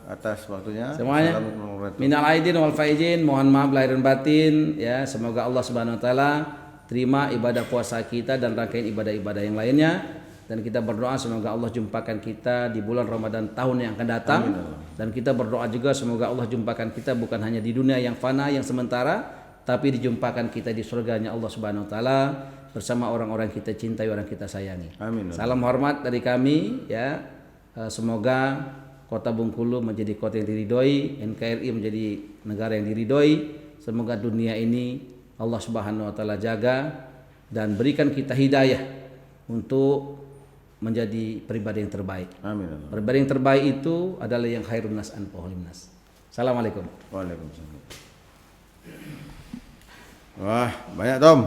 Speaker 1: atas waktunya.
Speaker 2: Semuanya.
Speaker 1: Assalamualaikum warahmatullahi
Speaker 2: Minal aidin wal faizin, mohon maaf lahir dan batin ya. Semoga Allah Subhanahu wa taala terima ibadah puasa kita dan rangkaian ibadah-ibadah yang lainnya, dan kita berdoa semoga Allah jumpakan kita di bulan Ramadan tahun yang akan datang. Dan kita berdoa juga semoga Allah jumpakan kita bukan hanya di dunia yang fana yang sementara, tapi dijumpakan kita di surganya Allah Subhanahu wa taala bersama orang-orang kita cintai, orang kita sayangi.
Speaker 1: Amin.
Speaker 2: Salam hormat dari kami ya. Semoga Kota Bengkulu menjadi kota yang diridhoi, NKRI menjadi negara yang diridhoi. Semoga dunia ini Allah Subhanahu wa taala jaga dan berikan kita hidayah untuk menjadi pribadi yang terbaik.
Speaker 1: Amin.
Speaker 2: Pribadi yang terbaik itu adalah yang khairun nas anfa'uhum nas. Assalamualaikum.
Speaker 1: Waalaikumsalam. Wah, banyak Tom.